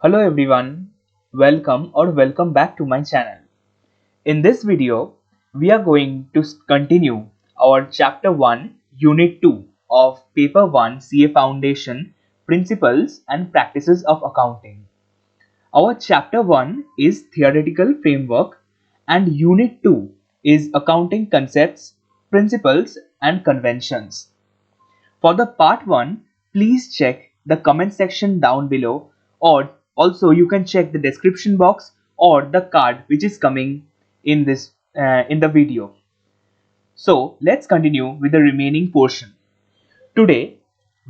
Hello everyone, welcome back to my channel. In this video, we are going to continue our chapter 1 unit 2 of paper 1 CA Foundation Principles and Practices of Accounting. Our chapter 1 is theoretical framework and unit 2 is accounting concepts, principles and conventions. For the part 1, please check the comment section down below, or also you can check the description box or the card which is coming in this in the video. So let's continue with the remaining portion. Today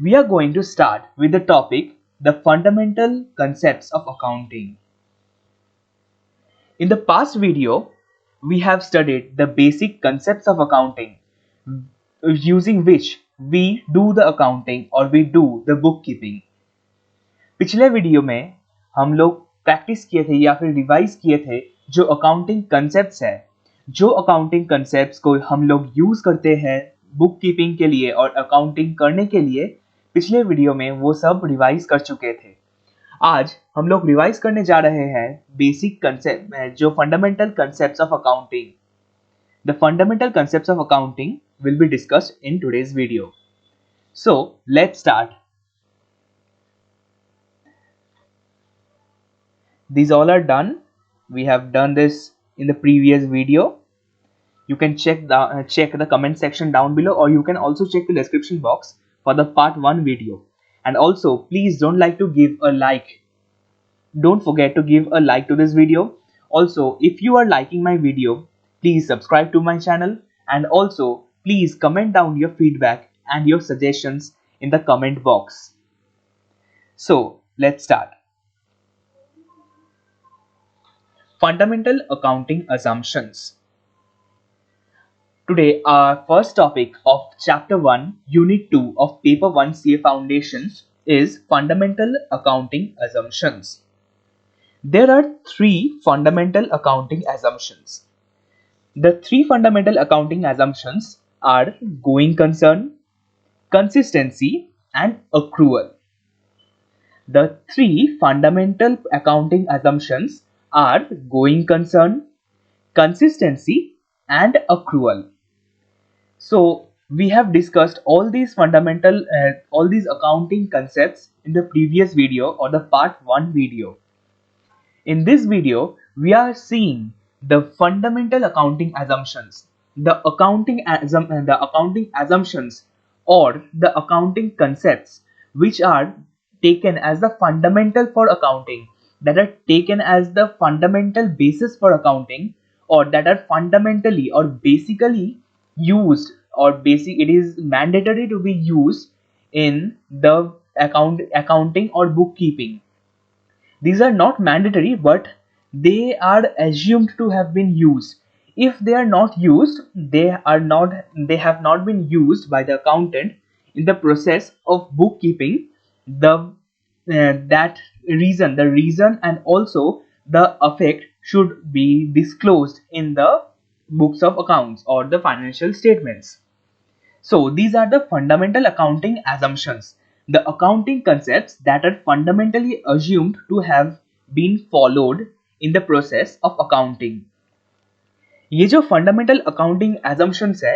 we are going to start with the topic the fundamental concepts of accounting. In the past video, we have studied the basic concepts of accounting using which we do the accounting or we do the bookkeeping. पिछले video में हम लोग practice किए थे या फिर revise किए थे जो अकाउंटिंग कंसेप्ट्स है, जो अकाउंटिंग कंसेप्ट्स को हम लोग यूज करते हैं बुक कीपिंग के लिए और अकाउंटिंग करने के लिए पिछले वीडियो में वो सब रिवाइज कर चुके थे। आज हम लोग रिवाइज करने जा रहे हैं बेसिक कंसेप्ट जो fundamental concepts of accounting. The fundamental concepts of accounting will be discussed in today's video. So let's start. These all are done. We have done this in the previous video. You can check the comment section down below, or you can also check the description box for the part 1 video. And also please don't like to give a like. Don't forget to give a like to this video. Also, if you are liking my video, please subscribe to my channel, and also please comment down your feedback and your suggestions in the comment box. So let's start. Fundamental accounting assumptions. Today our first topic of chapter 1 unit 2 of paper 1 CA Foundations is fundamental accounting assumptions. There are 3 fundamental accounting assumptions. The 3 fundamental accounting assumptions are going concern, consistency and accrual. The 3 fundamental accounting assumptions are going concern, consistency and accrual. So we have discussed all these all these accounting concepts in the previous video or the part 1 video. In this video, we are seeing the fundamental accounting assumptions, the accounting assumptions or the accounting concepts which are taken as the fundamental for accounting, that are taken as the fundamental basis for accounting, or that are fundamentally or basically used, or it is mandatory to be used in the accounting or bookkeeping. These are not mandatory, but they are assumed to have been used. If they are not used, they have not been used by the accountant in the process of bookkeeping. The reason and also the effect should be disclosed in the books of accounts or the financial statements. So these are the fundamental accounting assumptions, the accounting concepts that are fundamentally assumed to have been followed in the process of accounting. ये जो fundamental accounting assumptions है,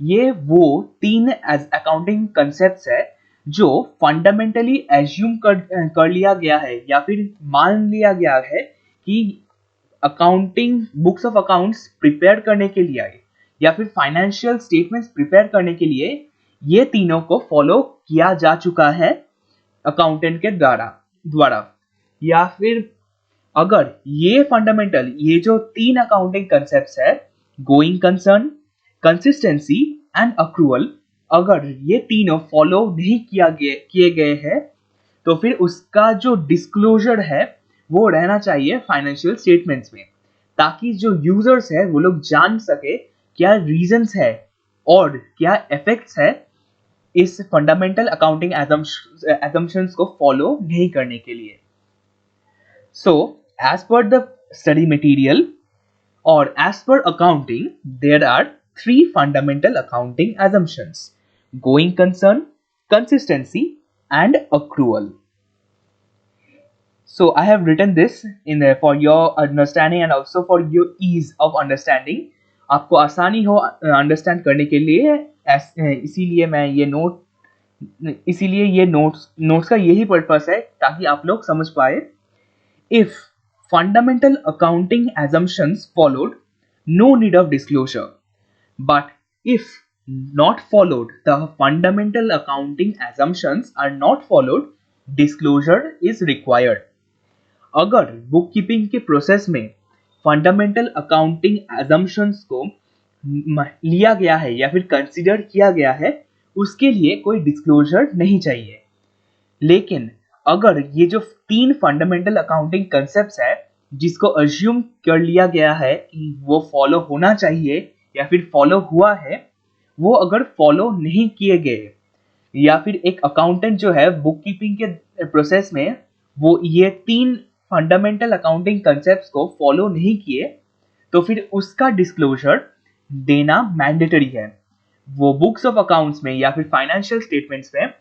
ये वो 3 accounting concepts है जो fundamentally assume कर लिया गया है या फिर मान लिया गया है कि accounting books of accounts prepare करने के लिए या फिर फाइनेंशियल स्टेटमेंट्स प्रिपेयर करने के लिए ये तीनों को फॉलो किया जा चुका है अकाउंटेंट के द्वारा या फिर अगर ये जो 3 अकाउंटिंग कंसेप्ट्स है, going concern, consistency and accrual, अगर ये तीनों फॉलो नहीं किए गए हैं तो फिर उसका जो डिस्क्लोजर है वो रहना चाहिए फाइनेंशियल स्टेटमेंट्स में, ताकि जो यूजर्स है वो लोग जान सके क्या रीजंस है और क्या इफेक्ट्स है इस फंडामेंटल अकाउंटिंग assumptions को फॉलो नहीं करने के लिए. So as per the study material or as per accounting, there are 3 fundamental accounting assumptions: going concern, consistency and accrual. So I have written this in for your understanding and also for your ease of understanding. आपको आसानी हो understand करने के लिए इसीलिए मैं ये इसीलिए ये नोट्स का यही पर्पस है ताकि आप लोग समझ पाए. If fundamental accounting assumptions followed, no need of disclosure. But if not followed, the fundamental accounting assumptions are not followed, disclosure is required. अगर बुक कीपिंग के प्रोसेस में फंडामेंटल अकाउंटिंग एजम्पशंस को लिया गया है या फिर कंसीडर किया गया है, उसके लिए कोई डिस्क्लोजर नहीं चाहिए. लेकिन अगर ये जो 3 फंडामेंटल अकाउंटिंग कंसेप्ट्स है जिसको अज्यूम कर लिया गया है कि वो फॉलो होना चाहिए या फिर फॉलो हुआ है, वो अगर फॉलो नहीं किए गए या फिर एक अकाउंटेंट जो है बुक कीपिंग के प्रोसेस में वो ये 3 फंडामेंटल अकाउंटिंग कंसेप्ट्स को फॉलो नहीं किए, तो फिर उसका डिस्क्लोजर देना मैंडेटरी है. वो बुक्स ऑफ अकाउंट्स में या फिर फाइनेंशियल स्टेटमेंट्स में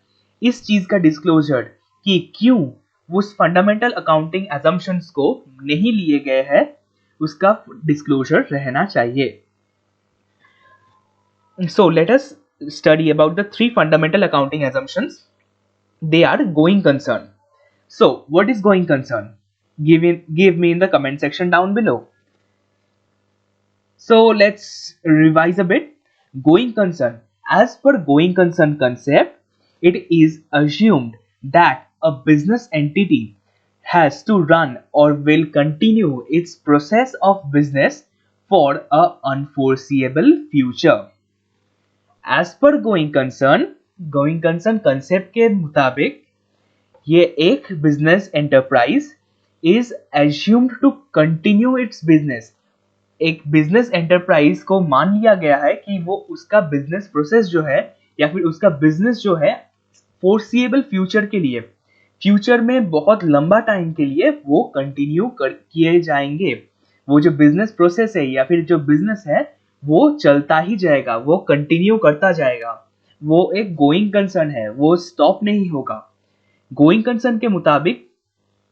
इस चीज का डिस्क्लोजर कि क्यों उस फंडामेंटल अकाउंटिंग असम्पशंस को नहीं लिए गए हैं, उसका डिस्क्लोजर रहना चाहिए. So let us study about the 3 fundamental accounting assumptions. They are going concern. So what is going concern? Give me in the comment section down below. So let's revise a bit. Going concern. As per going concern concept, it is assumed that a business entity has to run or will continue its process of business for a unforeseeable future. As per going concern concept के मुताबिक ये एक business enterprise is assumed to continue its business. एक business enterprise को मान लिया गया है कि वो उसका बिजनेस प्रोसेस जो है या फिर उसका बिजनेस जो है फोर्सिएबल फ्यूचर के लिए, फ्यूचर में बहुत लंबा टाइम के लिए वो कंटिन्यू किए जाएंगे. वो जो बिजनेस प्रोसेस है या फिर जो बिजनेस है वो चलता ही जाएगा, वो कंटिन्यू करता जाएगा. वो एक गोइंग कंसर्न है, वो स्टॉप नहीं होगा. गोइंग कंसर्न के मुताबिक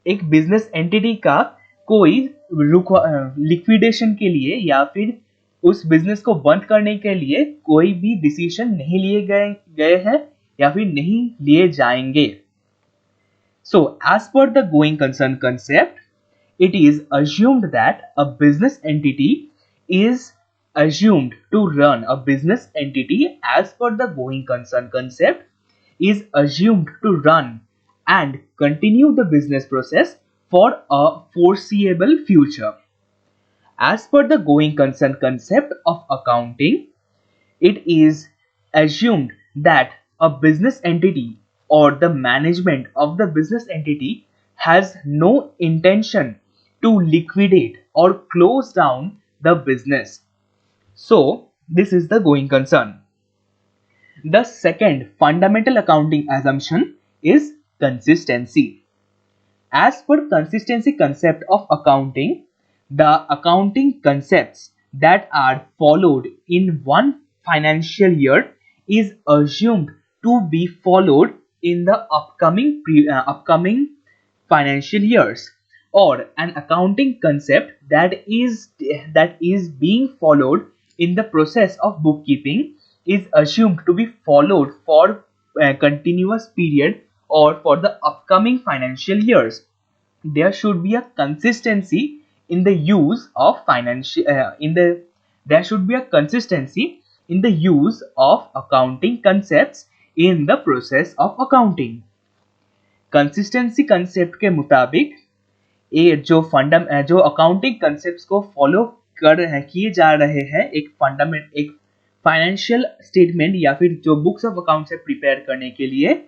एक बिजनेस एंटिटी का कोई लिक्विडेशन के लिए या फिर उस बिजनेस को बंद करने के लिए कोई भी डिसीजन नहीं लिए गए हैं या फिर नहीं लिए जाएंगे. So as per the going concern concept, it is assumed that a business entity is assumed to run a business entity as per the going concern concept is assumed to run and continue the business process for a foreseeable future. As per the going concern concept of accounting, it is assumed that a business entity or the management of the business entity has no intention to liquidate or close down the business. So, this is the going concern. The second fundamental accounting assumption is consistency. As per consistency concept of accounting, the accounting concepts that are followed in one financial year is assumed to be followed in the upcoming financial years, or an accounting concept that is being followed in the process of bookkeeping is assumed to be followed for a continuous period or for the upcoming financial years. There should be a consistency in the use of there should be a consistency in the use of accounting concepts in the process of accounting. Consistency concept के मुताबिक ये जो accounting concepts को follow किए जा रहे हैं एक फाइनेंशियल स्टेटमेंट या फिर जो बुक्स ऑफ अकाउंट से प्रिपेयर करने के लिए,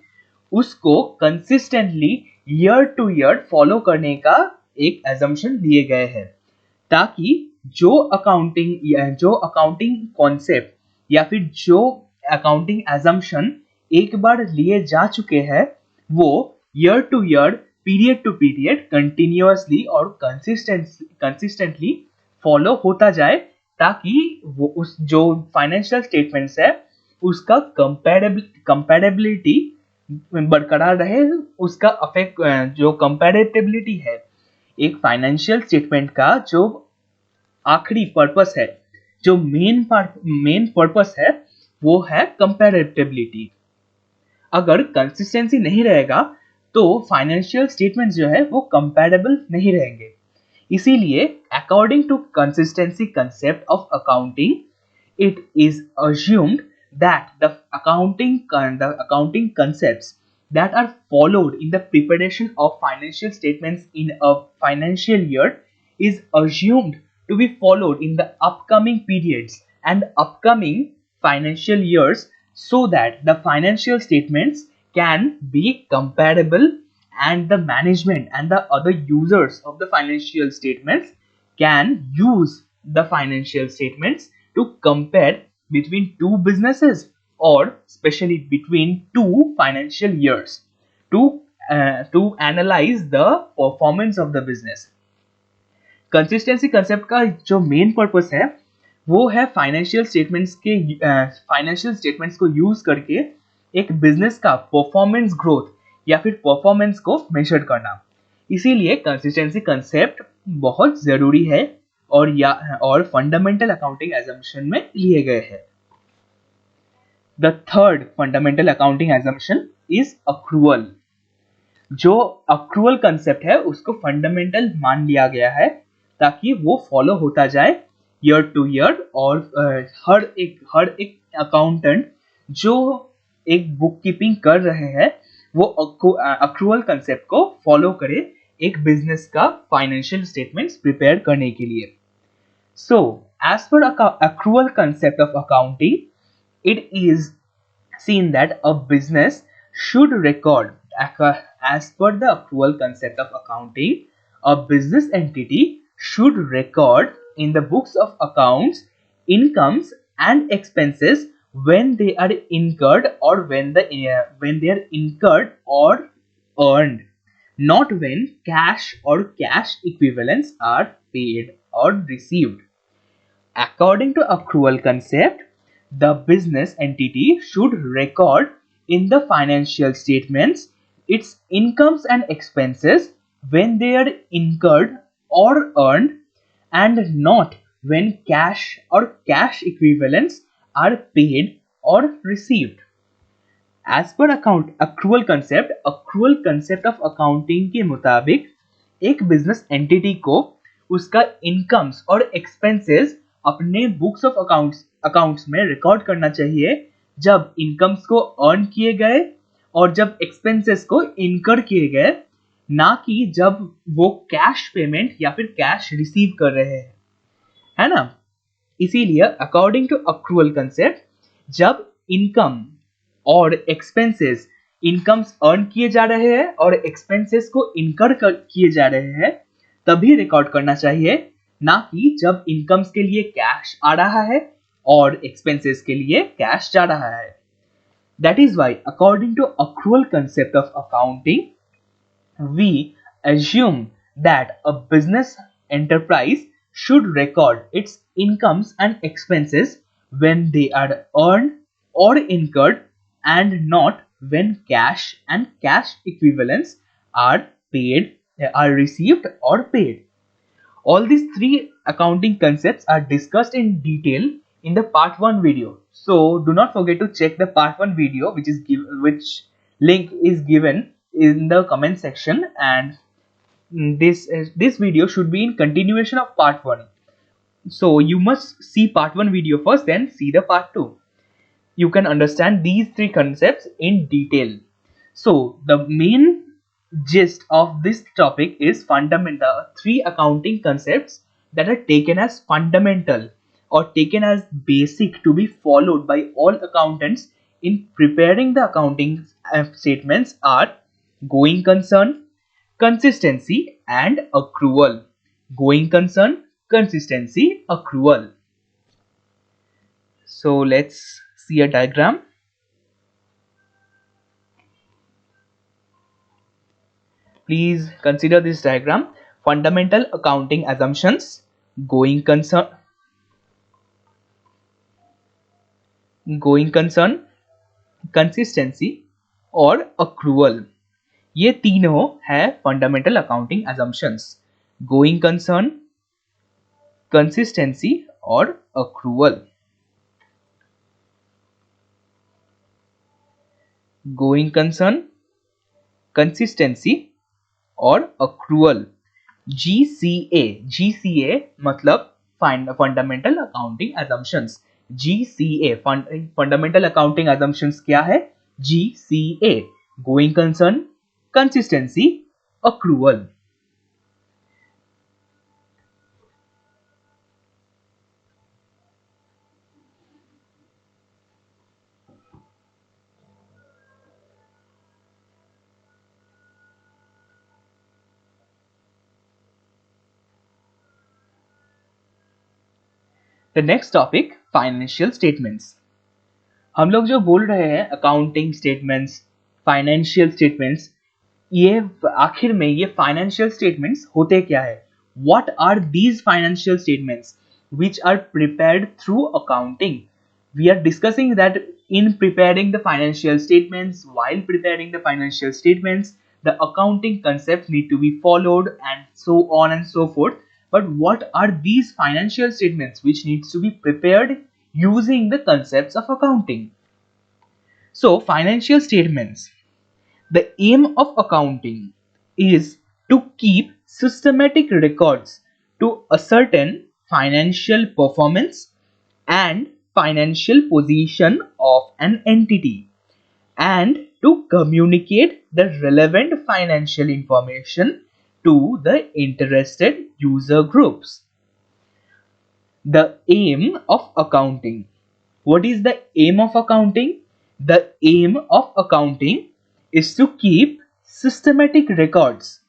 उसको consistently year to year follow करने का एक एजम्पशन लिए गए हैं, ताकि जो अकाउंटिंग कॉन्सेप्ट या फिर जो अकाउंटिंग एजम्पशन एक बार लिए जा चुके हैं वो year to year, period to period continuously और कंसिस्टेंटली फॉलो होता जाए, ताकि वो उस जो फाइनेंशियल स्टेटमेंट्स है उसका कंपैरेबिलिटी बरकरार रहे, उसका अफेक्ट जो कंपैरेटिबिलिटी है, एक फाइनेंशियल स्टेटमेंट का जो आखिरी पर्पस है, जो मेन पर्पस है, वो है कंपैरेटिबिलिटी। अगर कंसिस्टेंसी नहीं रहेगा तो फाइनेंशियल स्टेटमेंट जो है वो कंपैरेबल नहीं रहेंगे। इसीलिए according to consistency concept of accounting, it is assumed that the accounting concepts that are followed in the preparation of financial statements in a financial year is assumed to be followed in the upcoming periods and upcoming financial years, so that the financial statements can be comparable and the management and the other users of the financial statements can use the financial statements to compare between two businesses or especially between two financial years to analyze the performance of the business. Consistency concept का जो main purpose है वो है financial statements को use करके एक business का performance growth या फिर परफॉर्मेंस को मेजर करना। इसीलिए कंसिस्टेंसी कंसेप्ट बहुत जरूरी है और फंडामेंटल अकाउंटिंग एजम्पशन में लिए गए हैं। The third fundamental accounting assumption is accrual. जो अक्रूअल कंसेप्ट है उसको फंडामेंटल मान लिया गया है ताकि वो फॉलो होता जाए ईयर टू ईयर, और हर एक अकाउंटेंट जो एक बुक कीपिंग कर रहे हैं वो अक्रूअल कंसेप्ट को फॉलो करे एक बिजनेस का फाइनेंशियल स्टेटमेंट्स प्रिपेयर करने के लिए। So as per accrual concept of accounting, it is seen that a business should record, as per the accrual concept of accounting, a business entity should record in the books of accounts incomes and expenses when they are incurred or when they are incurred or earned, not when cash or cash equivalents are paid or received. According to accrual concept, the business entity should record in the financial statements its incomes and expenses when they are incurred or earned, and not when cash or cash equivalents are paid or received. As per accrual concept of accounting के मुताबिक एक business entity को उसका incomes और expenses अपने books of accounts में record करना चाहिए जब इनकम्स को अर्न किए गए और जब एक्सपेंसेस को इनकर किए गए, ना कि जब वो कैश पेमेंट या फिर कैश रिसीव कर रहे हैं, है ना। इसीलिए अकॉर्डिंग टू अक्रूअल कंसेप्ट, जब इनकम और एक्सपेंसेस, इनकम्स अर्न किए जा रहे हैं और एक्सपेंसेस को इनकर किए जा रहे हैं, तभी रिकॉर्ड करना चाहिए, ना कि जब इनकम्स के लिए कैश आ रहा है और एक्सपेंसेस के लिए कैश जा रहा है। That is why according to accrual concept of accounting, we assume that a business enterprise should record its incomes and expenses when they are earned or incurred, and not when cash and cash equivalents are received or paid. All these three accounting concepts are discussed in detail in the part 1 video. So do not forget to check the part 1 video, which link is given in the comment section, and this video should be in continuation of part 1. So you must see part 1 video first, then see the part 2. You can understand these three concepts in detail. So the main gist of this topic is fundamental, three accounting concepts that are taken as fundamental or taken as basic to be followed by all accountants in preparing the accounting statements are going concern, consistency, and accrual. Going concern, consistency, accrual. So let's see a diagram. Please consider this diagram. Fundamental accounting assumptions, going concern, consistency, और accrual. ये तीनों है fundamental accounting assumptions: going concern, consistency और accrual. Going concern, consistency और accrual. GCA, GCA मतलब fundamental accounting assumptions। GCA fundamental accounting assumptions क्या है? GCA going concern, consistency, accrual. The next topic, financial statements. हम लोग जो बोल रहे हैं अकाउंटिंग स्टेटमेंट्स, फाइनेंशियल स्टेटमेंट्स, ये आखिर में ये फाइनेंशियल स्टेटमेंट्स होते क्या है? What are these financial statements which are prepared through accounting? We are discussing that in preparing the financial statements, while preparing the financial statements, the accounting concepts need to be followed and so on and so forth. But what are these financial statements which needs to be prepared using the concepts of accounting? So financial statements, the aim of accounting is to keep systematic records to ascertain financial performance and financial position of an entity, and to communicate the relevant financial information to the interested user groups. The aim of accounting. What is the aim of accounting? The aim of accounting is to keep systematic records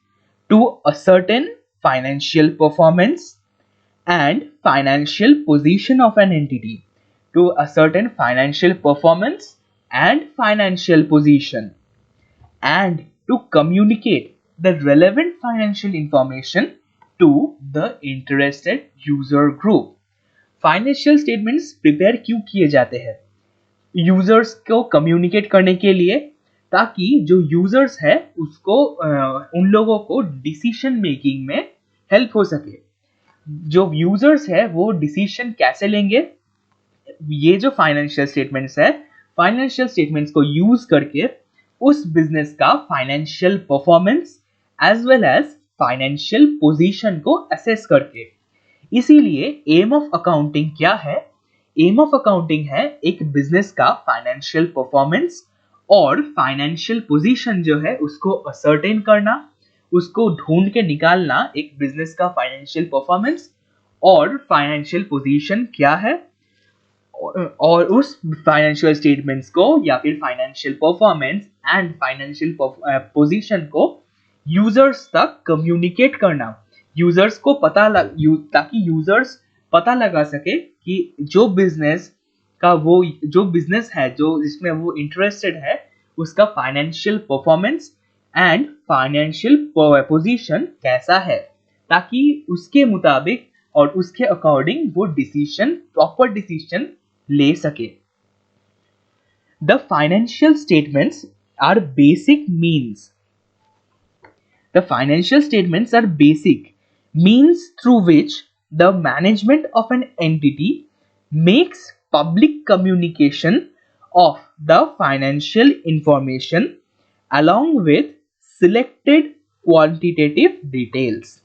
to ascertain financial performance and financial position of an entity. To ascertain financial performance and financial position, and to communicate the relevant financial information to the interested user group. Financial statements prepare क्यों किए जाते हैं? Users को communicate करने के लिए, ताकि जो यूजर्स है उसको उन लोगों को डिसीजन मेकिंग में हेल्प हो सके। जो यूजर्स है वो डिसीजन कैसे लेंगे? ये जो फाइनेंशियल स्टेटमेंट्स है, फाइनेंशियल स्टेटमेंट्स को यूज करके उस बिजनेस का financial performance as well as financial position को असेस करके। इसीलिए एम ऑफ अकाउंटिंग क्या है? एम ऑफ अकाउंटिंग है एक बिजनेस का फाइनेंशियल परफॉर्मेंस और फाइनेंशियल पोजीशन जो है उसको असर्टेन करना, उसको ढूंढ के निकालना, एक बिजनेस का फाइनेंशियल परफॉर्मेंस और फाइनेंशियल पोजीशन क्या है, और उस फाइनेंशियल स्टेटमेंट्स को या फिर financial performance and financial position को यूजर्स तक कम्युनिकेट करना, यूजर्स को ताकि यूजर्स पता लगा सके कि जो बिजनेस का वो जो बिजनेस है जो जिसमें वो इंटरेस्टेड है उसका financial performance and financial position कैसा है, ताकि उसके मुताबिक और उसके अकॉर्डिंग वो डिसीजन, प्रॉपर डिसीजन ले सके। The financial statements are basic means. The financial statements are basic means through which the management of an entity makes public communication of the financial information along with selected quantitative details.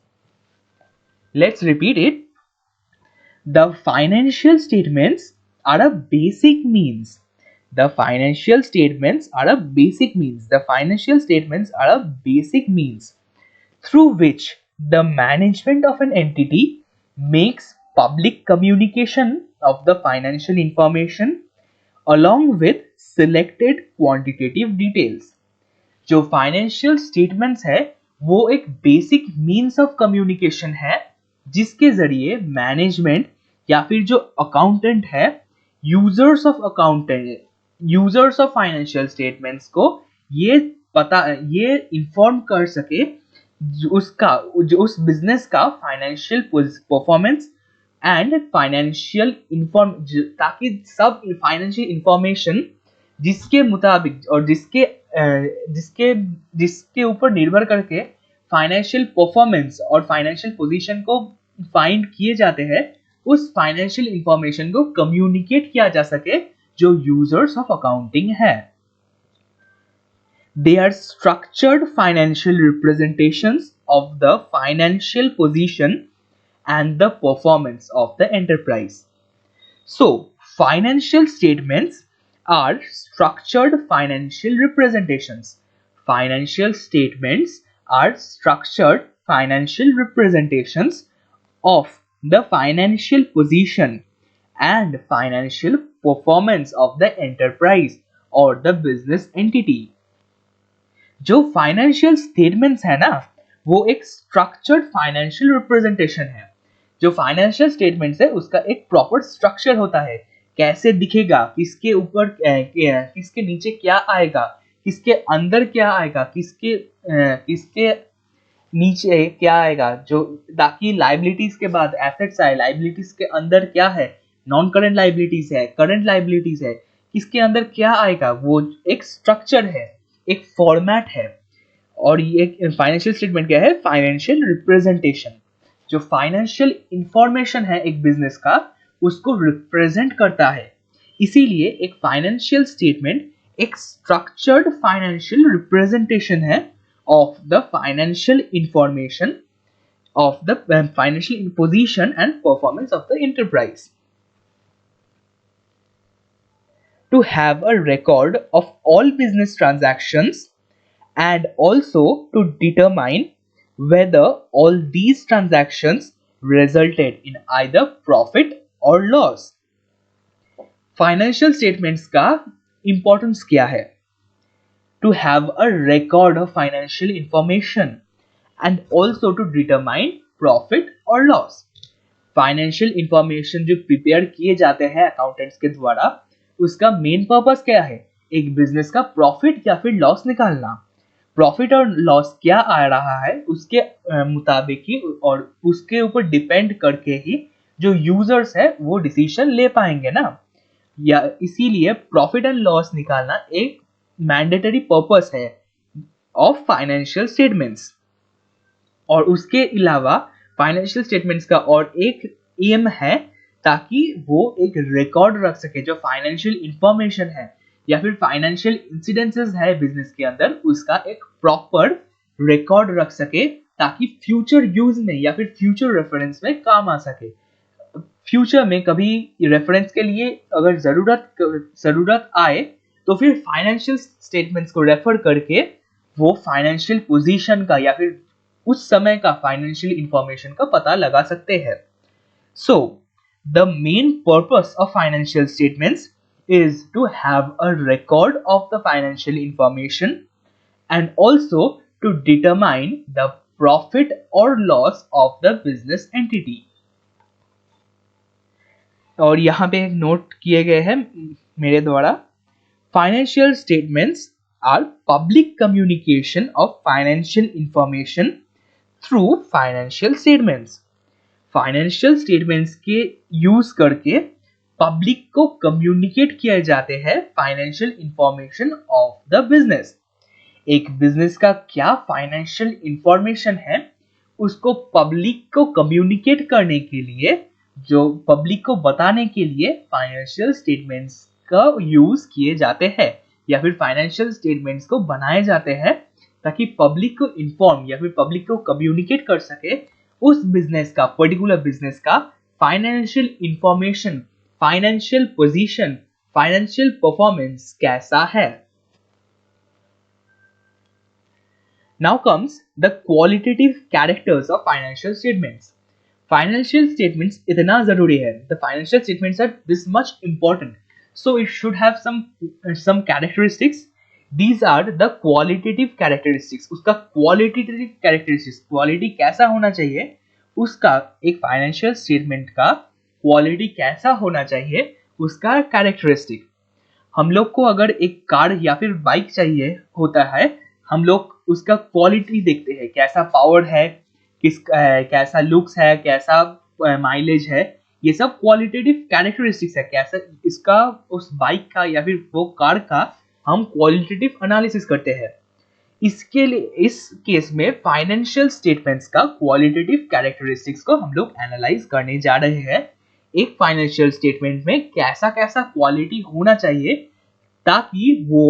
Let's repeat it. The financial statements are a basic means. The financial statements are a basic means. The financial statements are a basic means through which the management of an entity makes public communication of the financial information along with selected quantitative details. जो financial statements है वो एक basic means of communication है जिसके जरिए management या फिर जो अकाउंटेंट है, यूजर्स ऑफ फाइनेंशियल स्टेटमेंट्स को ये इंफॉर्म कर सके जो उस बिजनेस का फाइनेंशियल परफॉर्मेंस एंड फाइनेंशियल ताकि सब फाइनेंशियल इंफॉर्मेशन जिसके मुताबिक और जिसके जिसके जिसके ऊपर निर्भर करके फाइनेंशियल परफॉर्मेंस और फाइनेंशियल पोजीशन को फाइंड किए जाते हैं, उस फाइनेंशियल इंफॉर्मेशन को कम्युनिकेट किया जा सके जो यूजर्स ऑफ अकाउंटिंग है। They are structured financial representations of the financial position and the performance of the enterprise. So, financial statements are structured financial representations. Financial statements are structured financial representations of the financial position and financial performance of the enterprise or the business entity. जो financial statements है ना, वो एक structured financial representation है। जो financial statements है उसका एक प्रॉपर स्ट्रक्चर होता है, कैसे दिखेगा, किसके ऊपर किसके नीचे क्या आएगा, किसके अंदर क्या आएगा, किसके नीचे क्या आएगा, जो ताकि लाइबिलिटीज के बाद एसेट्स आए, लाइबिलिटीज के अंदर क्या है, नॉन करंट लाइबिलिटीज है, करंट लाइबिलिटीज है, किसके अंदर क्या आएगा, वो एक स्ट्रक्चर है, एक फॉर्मेट है। और ये फाइनेंशियल स्टेटमेंट क्या है? Financial representation. जो फाइनेंशियल इंफॉर्मेशन है एक बिजनेस का, उसको रिप्रेजेंट करता है। इसीलिए एक फाइनेंशियल स्टेटमेंट एक स्ट्रक्चर्ड फाइनेंशियल रिप्रेजेंटेशन है of the financial information of the financial position and performance of the enterprise. To have a record of all business transactions and also to determine whether all these transactions resulted in either profit or loss. Financial statements का importance क्या है? To have a record of financial information and also to determine profit or loss. Financial information जो prepare किए जाते हैं accountants के द्वारा, उसका मेन पर्पस क्या है? एक बिजनेस का प्रॉफिट या फिर लॉस निकालना। प्रॉफिट और लॉस क्या आ रहा है उसके मुताबिक ही और उसके ऊपर डिपेंड करके ही जो यूजर्स है वो डिसीजन ले पाएंगे ना। या इसीलिए प्रॉफिट एंड लॉस निकालना एक मैंडेटरी पर्पस है ऑफ फाइनेंशियल स्टेटमेंट्स। और उसके अलावा फाइनेंशियल स्टेटमेंट्स का और एक एम है ताकि वो एक रिकॉर्ड रख सके, जो फाइनेंशियल इंफॉर्मेशन है या फिर फाइनेंशियल इंसिडेंसेस है बिजनेस के अंदर, उसका एक प्रॉपर रिकॉर्ड रख सके ताकि फ्यूचर यूज में या फिर फ्यूचर रेफरेंस में काम आ सके। फ्यूचर में कभी रेफरेंस के लिए अगर जरूरत आए तो फिर फाइनेंशियल स्टेटमेंट्स को रेफर करके वो फाइनेंशियल पोजीशन का या फिर उस समय का फाइनेंशियल इंफॉर्मेशन का पता लगा सकते हैं। So the main purpose of financial statements is to have a record of the financial information and also to determine the profit or loss of the business entity. और यहाँ पे एक नोट किए गए हैं मेरे द्वारा, financial statements are public communication of financial information through financial statements. Financial statements के यूज करके पब्लिक को कम्युनिकेट किए जाते हैं financial information of the business. एक बिजनेस का क्या फाइनेंशियल इंफॉर्मेशन है उसको पब्लिक को कम्युनिकेट करने के लिए, जो पब्लिक को बताने के लिए फाइनेंशियल स्टेटमेंट्स का यूज किए जाते हैं या फिर फाइनेंशियल स्टेटमेंट्स को बनाए जाते हैं ताकि पब्लिक को इन्फॉर्म या फिर पब्लिक को कम्युनिकेट कर सके उस बिजनेस का, पर्टिकुलर बिजनेस का financial information, financial position, financial performance कैसा है। Now comes the qualitative characters of financial statements. Financial statements इतना जरूरी है, the financial statements are this much important, so it should have some characteristics. These are the qualitative characteristics. उसका qualitative characteristics, quality कैसा होना चाहिए, उसका एक financial statement का क्वालिटी कैसा होना चाहिए, उसका कैरेक्टरिस्टिक। हम लोग को अगर एक कार या फिर बाइक चाहिए होता है, हम लोग उसका क्वालिटी देखते हैं, कैसा पावर है, कैसा लुक्स है, कैसा माइलेज है, ये सब क्वालिटेटिव कैरेक्टरिस्टिक्स है, कैसा इसका उस बाइक का या फिर वो कार का हम क्वालिटेटिव एनालिसिस करते हैं। इसके लिए इस केस में फाइनेंशियल स्टेटमेंट्स का क्वालिटेटिव कैरेक्टरिस्टिक्स को हम लोग एनालाइज करने जा रहे हैं। एक फाइनेंशियल स्टेटमेंट में कैसा कैसा क्वालिटी होना चाहिए ताकि वो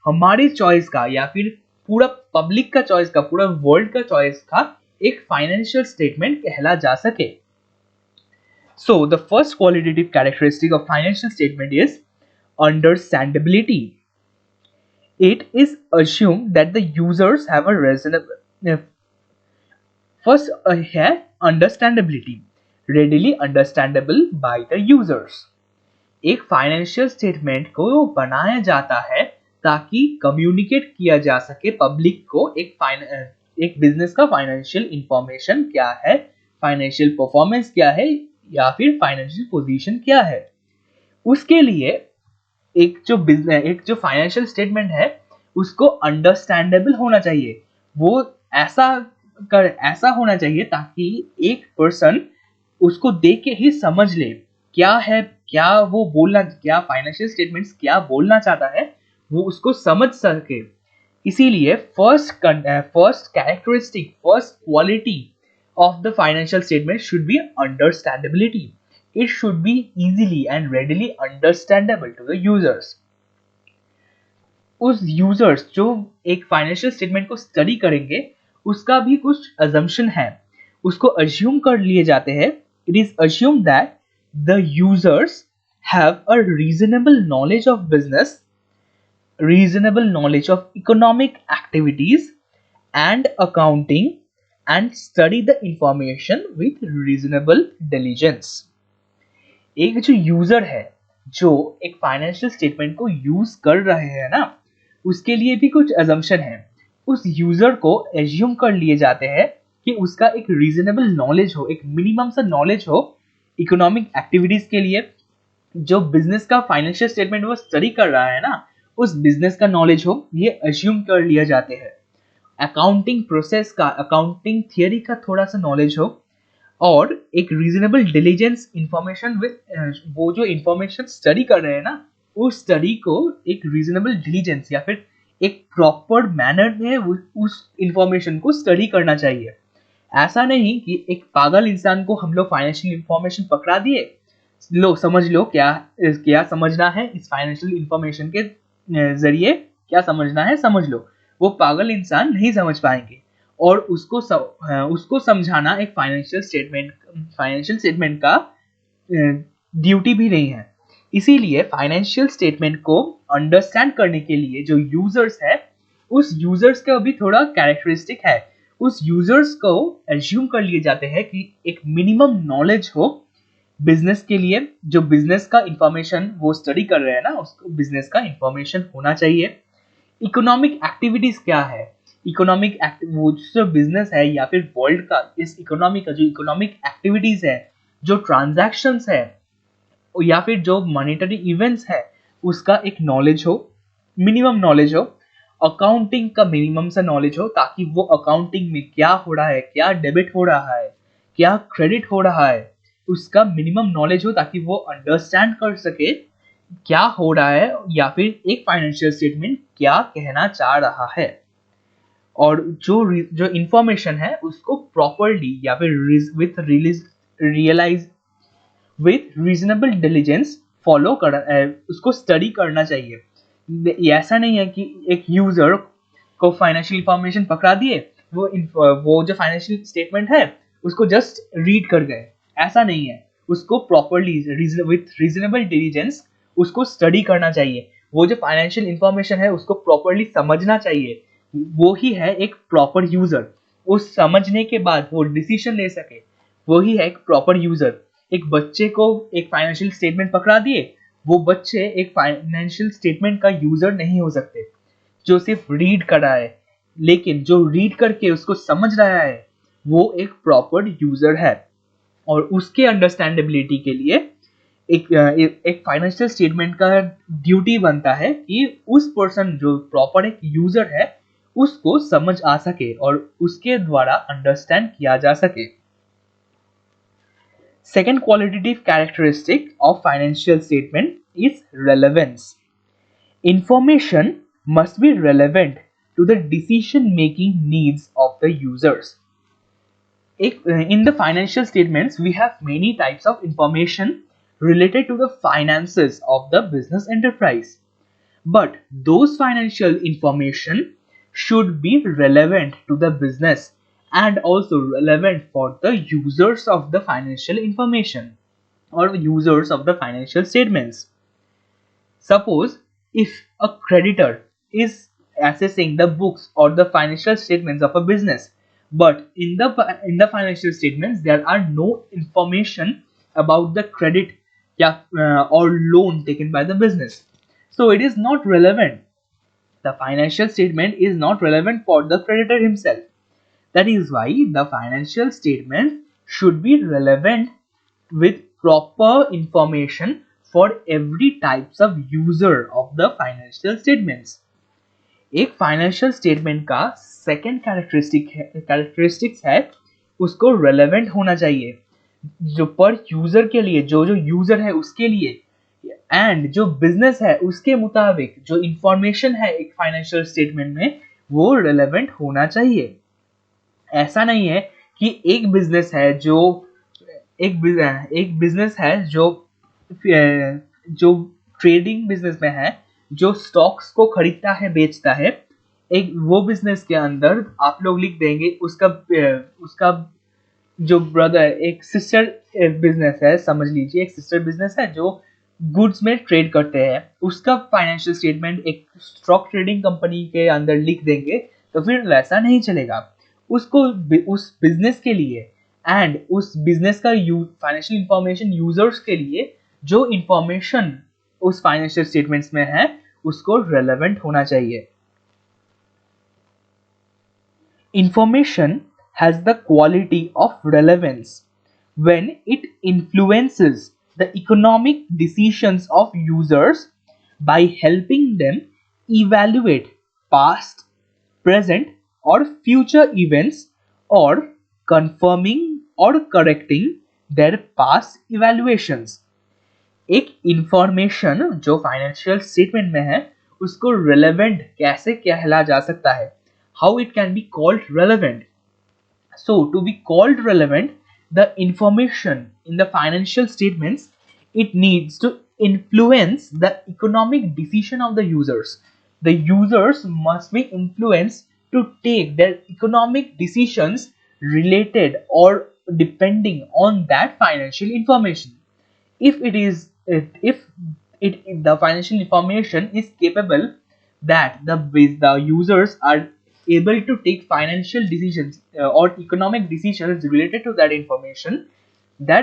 हमारे चॉइस का या फिर पूरा पब्लिक का चॉइस का, पूरा वर्ल्ड का चॉइस का एक फाइनेंशियल स्टेटमेंट कहला जा सके। So the first qualitative characteristic of financial statement is understandability. It is assumed that the users have a reasonable first है understandability, readily understandable by the users. एक फाइनेंशियल स्टेटमेंट को बनाया जाता है ताकि कम्युनिकेट किया जा सके पब्लिक को एक बिजनेस का फाइनेंशियल इंफॉर्मेशन क्या है, फाइनेंशियल परफॉर्मेंस क्या है या फिर फाइनेंशियल पोजीशन क्या है। उसके लिए एक जो फाइनेंशियल स्टेटमेंट है उसको अंडरस्टैंडेबल होना चाहिए। वो ऐसा होना चाहिए ताकि एक पर्सन उसको देख के ही समझ ले क्या है, क्या फाइनेंशियल स्टेटमेंट्स क्या बोलना चाहता है, वो उसको समझ सके। इसीलिए first characteristic, first quality of the financial statement should be understandability. It should be easily and readily understandable to the users. उस यूजर्स जो एक फाइनेंशियल स्टेटमेंट को स्टडी करेंगे उसका भी कुछ अजम्पशन है, उसको अज्यूम कर लिए जाते हैं। It is assume that the users have a reasonable knowledge of business, reasonable knowledge of economic activities and accounting and study the information with reasonable diligence. एक जो यूजर है जो एक फाइनेंशियल स्टेटमेंट को यूज कर रहे हैं ना, उसके लिए भी कुछ अजम्पशन है। उस यूजर को एज्यूम कर लिए जाते हैं कि उसका एक रीजनेबल नॉलेज हो, एक मिनिमम सा नॉलेज हो इकोनॉमिक एक्टिविटीज के लिए। जो बिजनेस का फाइनेंशियल स्टेटमेंट वो स्टडी कर रहा है ना, उस बिजनेस का नॉलेज हो, ये एज्यूम कर लिया जाते हैं। अकाउंटिंग प्रोसेस का, अकाउंटिंग थियरी का थोड़ा सा नॉलेज हो और एक रीजनेबल डिलीजेंस इंफॉर्मेशन विद वो जो इंफॉर्मेशन स्टडी कर रहे हैं ना, उस स्टडी को एक रीजनेबल डिलीजेंस या फिर एक प्रॉपर मैनर में उस इंफॉर्मेशन को स्टडी करना चाहिए। ऐसा नहीं कि एक पागल इंसान को हम लोग फाइनेंशियल इंफॉर्मेशन पकड़ा दिए, लो समझ लो क्या समझना है इस फाइनेंशियल इंफॉर्मेशन के जरिए, क्या समझना है समझ लो। वो पागल इंसान नहीं समझ पाएंगे और उसको समझाना एक फाइनेंशियल स्टेटमेंट का ड्यूटी भी नहीं है। इसीलिए फाइनेंशियल स्टेटमेंट को अंडरस्टैंड करने के लिए जो यूजर्स है, उस यूजर्स का भी थोड़ा कैरेक्टरिस्टिक है। उस यूजर्स को एज्यूम कर लिए जाते हैं कि एक मिनिमम नॉलेज हो बिजनेस के लिए। जो बिजनेस का इंफॉर्मेशन वो स्टडी कर रहे हैं ना, उसको बिजनेस का इंफॉर्मेशन होना चाहिए। इकोनॉमिक एक्टिविटीज क्या है, वो जो बिजनेस है या फिर वर्ल्ड का इस इकोनॉमी का जो इकोनॉमिक एक्टिविटीज है, जो ट्रांजैक्शंस है या फिर जो मॉनेटरी इवेंट्स है, उसका एक नॉलेज हो, मिनिमम नॉलेज हो। अकाउंटिंग का मिनिमम सा नॉलेज हो ताकि वो अकाउंटिंग में क्या हो रहा है, क्या डेबिट हो रहा है, क्या क्रेडिट हो रहा है, उसका मिनिमम नॉलेज हो ताकि वो अंडरस्टैंड कर सके क्या हो रहा है या फिर एक फाइनेंशियल स्टेटमेंट क्या कहना चाह रहा है। और जो इंफॉर्मेशन है उसको प्रॉपरली या फिर विथ रीजनेबल डिलीजेंस फॉलो कर उसको स्टडी करना चाहिए। ऐसा नहीं है कि एक यूजर को फाइनेंशियल इंफॉर्मेशन पकड़ा दिए, वो जो फाइनेंशियल स्टेटमेंट है उसको जस्ट रीड कर गए, ऐसा नहीं है। उसको प्रॉपरली विथ रीजनेबल डिलीजेंस उसको स्टडी करना चाहिए। वो जो फाइनेंशियल इंफॉर्मेशन है उसको प्रॉपरली समझना चाहिए। वो ही है एक प्रॉपर यूजर। उस समझने के बाद वो डिसीजन ले सके, वो ही है एक प्रॉपर यूजर। एक बच्चे को एक फाइनेंशियल स्टेटमेंट पकड़ा दिए, वो बच्चे एक फाइनेंशियल स्टेटमेंट का यूजर नहीं हो सकते जो सिर्फ रीड कर रहा है, लेकिन जो रीड करके उसको समझ रहा है वो एक प्रॉपर यूजर है। और उसके अंडरस्टैंडेबिलिटी के लिए एक फाइनेंशियल स्टेटमेंट का ड्यूटी बनता है कि उस पर्सन जो प्रॉपर एक यूजर है उसको समझ आ सके और उसके द्वारा अंडरस्टैंड किया जा सके। Second qualitative characteristic of financial statement is relevance. Information must be relevant to the decision making needs of the users. In the financial statements, we have many types of information related to the finances of the business enterprise. But those financial information should be relevant to the business and also relevant for the users of the financial information or users of the financial statements. Suppose if a creditor is assessing the books or the financial statements of a business, but in the financial statements there are no information about the credit, yeah, or loan taken by the business, so it is not relevant. The financial statement is not relevant for the creditor himself. That is why the financial statement should be relevant with proper information for every types of user of the financial statements. एक financial statement का second characteristics है उसको relevant होना चाहिए, जो पर user के लिए, जो यूजर है उसके लिए, एंड जो बिजनेस है उसके मुताबिक जो इंफॉर्मेशन है एक फाइनेंशियल स्टेटमेंट में वो रेलेवेंट होना चाहिए। ऐसा नहीं है कि एक बिजनेस है जो जो ट्रेडिंग बिजनेस में है, जो स्टॉक्स को खरीदता है बेचता है, एक वो बिजनेस के अंदर आप लोग लिख देंगे उसका जो ब्रदर एक सिस्टर बिजनेस है, समझ लीजिए एक सिस्टर बिजनेस है जो गुड्स में ट्रेड करते हैं, उसका फाइनेंशियल स्टेटमेंट एक स्टॉक ट्रेडिंग कंपनी के अंदर लिख देंगे तो फिर वैसा नहीं चलेगा। उसको उस बिजनेस के लिए एंड उस बिजनेस का फाइनेंशियल इंफॉर्मेशन यूजर्स के लिए जो इंफॉर्मेशन उस फाइनेंशियल स्टेटमेंट्स में है उसको रेलेवेंट होना चाहिए। Information has the quality of relevance when it influences the economic decisions of users by helping them evaluate past, present, or future events or confirming or correcting their past evaluations. एक information जो financial statement में है उसको relevant कैसे कहला जा सकता है, how it can be called relevant. So to be called relevant, the information in the financial statements, it needs to influence the economic decision of the users. The users must be influenced to take their economic decisions related or depending on that financial information. If the financial information is capable that the users are able to take financial decisions or economic decisions related to that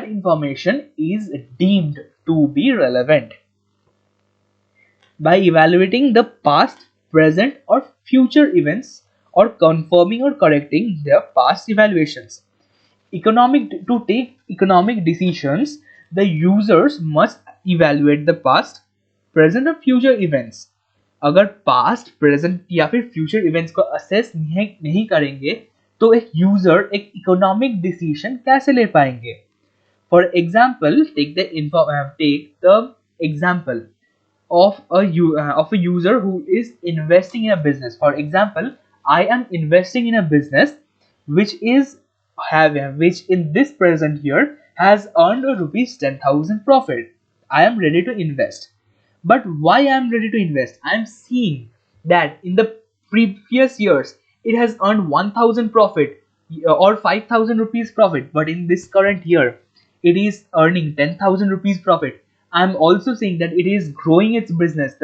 information is deemed to be relevant. By evaluating the past, present, or future events or confirming or correcting their past evaluations. To take economic decisions, the users must evaluate the past, present, or future events. अगर past, present या फिर future events को assess नहीं करेंगे तो एक user एक economic decision कैसे ले पाएंगे। For example, take the example of a user who is investing in a business. For example, I am investing in a business which in this present year has earned a rupees 10,000 profit. I am ready to invest. But why I am ready to invest? I am seeing that in the previous years it has earned 1,000 profit or 5,000 rupees profit, but in this current year it is earning 10,000 rupees profit. I am also seeing that it is growing its business.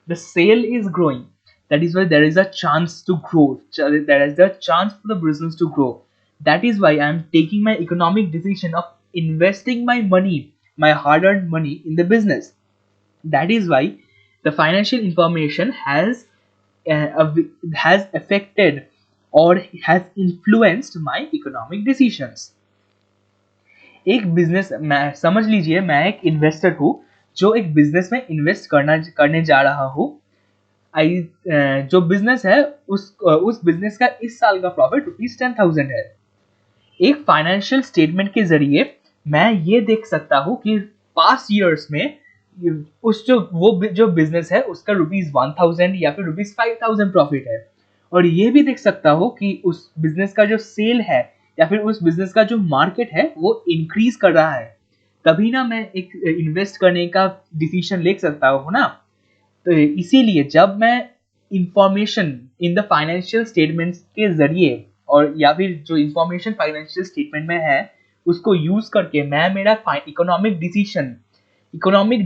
The sale is growing. That is why there is a chance to grow. There is a chance for the business to grow. That is why I am taking my economic decision of investing my money, my hard-earned money in the business. That is why the financial information has affected or has influenced my economic decisions. एक business, मैं समझ लीजिए मैं एक investor हूँ जो एक business में इन्वेस्ट करने जा रहा हूँ। जो बिजनेस है उस बिजनेस का इस साल का प्रॉफिट रुपीज 10,000 है। एक फाइनेंशियल स्टेटमेंट के जरिए मैं ये देख सकता हूँ कि पास्ट ईयर्स में उस जो बिजनेस है उसका ₹1000 या फिर ₹5000 प्रॉफिट है, और ये भी देख सकता हो कि उस बिजनेस का जो सेल है या फिर उस बिजनेस का जो मार्केट है वो इंक्रीज कर रहा है, तभी ना मैं एक इन्वेस्ट करने का डिसीजन ले सकता हूँ ना। तो इसीलिए जब मैं information in the financial statements के जरिए, और या फिर जो इंफॉर्मेशन फाइनेंशियल स्टेटमेंट में है उसको यूज करके मैं मेरा इकोनॉमिक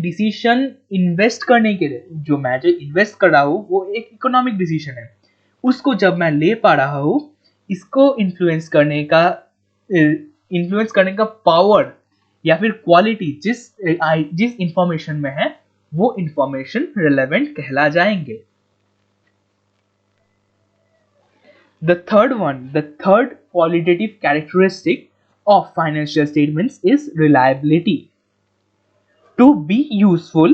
डिसीजन इन्वेस्ट करने के लिए, जो इन्वेस्ट कर रहा हूँ वो एक इकोनॉमिक डिसीजन है, उसको जब मैं ले पा रहा हूँ, इसको इन्फ्लुएंस करने का पावर या फिर क्वालिटी जिस इंफॉर्मेशन में है वो इंफॉर्मेशन रिलेवेंट कहला जाएंगे। The third qualitative characteristic of financial statements is reliability. To be useful,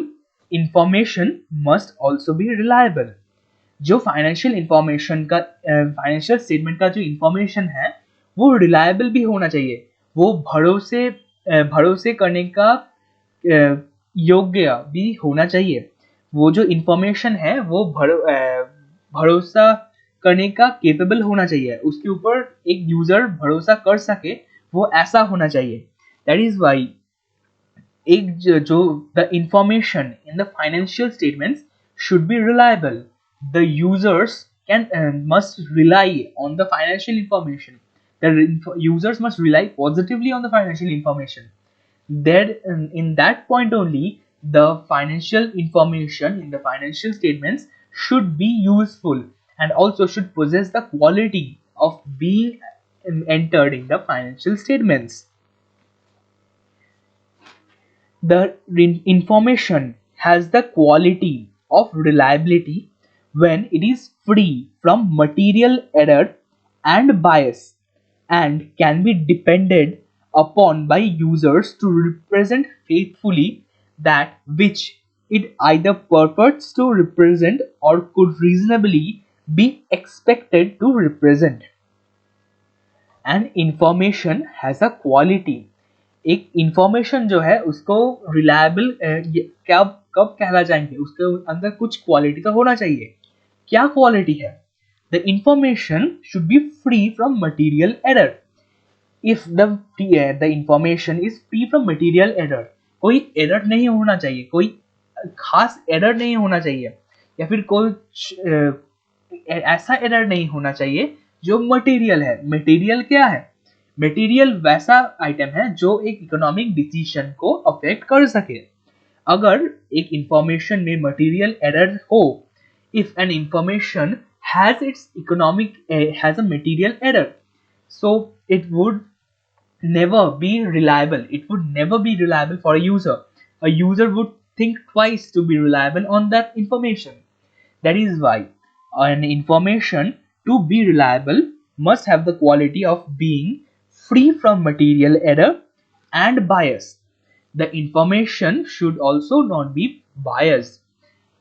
information must also be reliable. जो फाइनेंशियल स्टेटमेंट का जो इंफॉर्मेशन है वो रिलायबल भी होना चाहिए, वो भरोसे करने का योग्य भी होना चाहिए। वो जो इंफॉर्मेशन है वो भरोसा करने का केपेबल होना चाहिए, उसके ऊपर एक यूजर भरोसा कर सके, वो ऐसा होना चाहिए। दैट इज वाई जो the information in the financial statements should be reliable. The users must rely on the financial information. Users must rely positively on the financial information. That in that point only, the financial information in the financial statements should be useful and also should possess the quality of being entered in the financial statements. The information has the quality of reliability when it is free from material error and bias and can be depended upon by users to represent faithfully that which it either purports to represent or could reasonably be expected to represent. And information has a quality. एक information जो है उसको reliable कब कब कहला जाएंगे, उसके अंदर कुछ क्वालिटी तो होना चाहिए। क्या क्वालिटी है? The information should be free from material error. If the information is free from material error, कोई एरर नहीं होना चाहिए, कोई खास एरर नहीं होना चाहिए, या फिर कोई ऐसा एरर नहीं होना चाहिए जो मटेरियल है। मटेरियल क्या है? मटेरियल वैसा आइटम है जो एक इकोनॉमिक डिसीजन को अफेक्ट कर सके। अगर एक इंफॉर्मेशन में मटेरियल एरर हो, if an information has a material error, so it would never be reliable. It would never be reliable for a user. A user would think twice to be reliable on that information. That is why an information to be reliable must have the quality of being free from material error and bias. The information should also not be biased.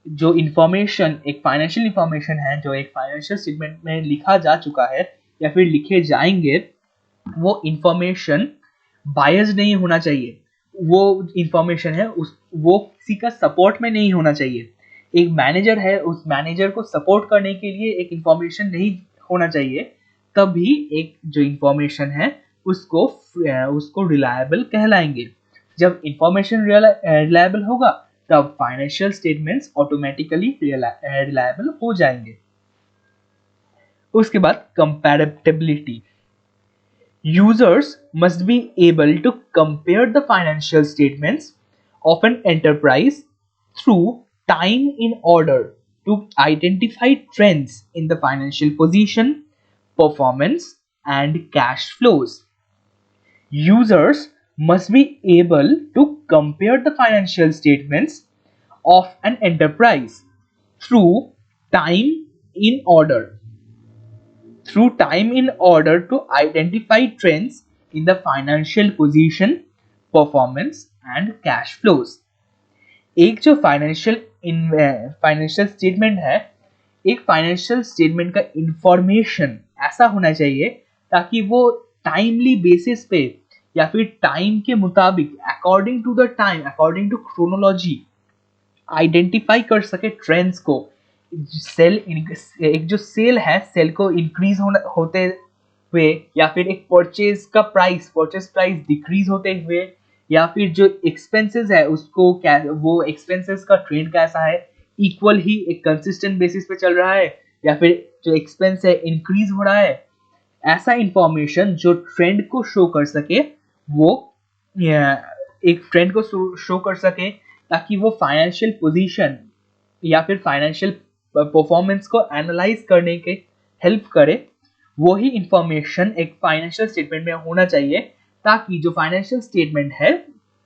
जो information एक financial information है, जो एक financial statement में लिखा जा चुका है या फिर लिखे जाएंगे, वो इंफॉर्मेशन बायस्ड नहीं होना चाहिए। वो इंफॉर्मेशन है वो किसी का सपोर्ट में नहीं होना चाहिए। एक मैनेजर है, उस मैनेजर को सपोर्ट करने के लिए एक इंफॉर्मेशन नहीं होना चाहिए, तभी एक जो इंफॉर्मेशन है उसको रिलायबल कहलाएंगे। जब इंफॉर्मेशन रिलायबल होगा तब फाइनेंशियल स्टेटमेंट्स ऑटोमेटिकली रिलायबल हो जाएंगे। उसके बाद कंपैरेबिलिटी। Users must be able to compare the financial statements of an enterprise through time in order to identify trends in the financial position, performance, and cash flows. Users must be able to compare the financial statements of an enterprise through time in order to identify trends in the financial position, performance and cash flows. एक जो financial statement है, एक financial statement का information ऐसा होना चाहिए ताकि वो टाइमली बेसिस पे या फिर टाइम के मुताबिक, according to the time, according to chronology, identify कर सके ट्रेंड्स को, सेल एक जो सेल है सेल को इंक्रीज होते हुए, या फिर एक परचेज प्राइस डिक्रीज होते हुए, या फिर जो एक्सपेंसेस है उसको क्या वो एक्सपेंसेस का ट्रेंड कैसा है, इक्वल ही एक कंसिस्टेंट बेसिस पे चल रहा है, या फिर जो एक्सपेंस है इंक्रीज हो रहा है। ऐसा इंफॉर्मेशन जो ट्रेंड को शो कर सके, वो एक ट्रेंड को शो कर सके, ताकि वो फाइनेंशियल पोजीशन या फिर फाइनेंशियल परफॉर्मेंस को एनालाइज करने के हेल्प करे। वही इंफॉर्मेशन एक फाइनेंशियल स्टेटमेंट में होना चाहिए, ताकि जो फाइनेंशियल स्टेटमेंट है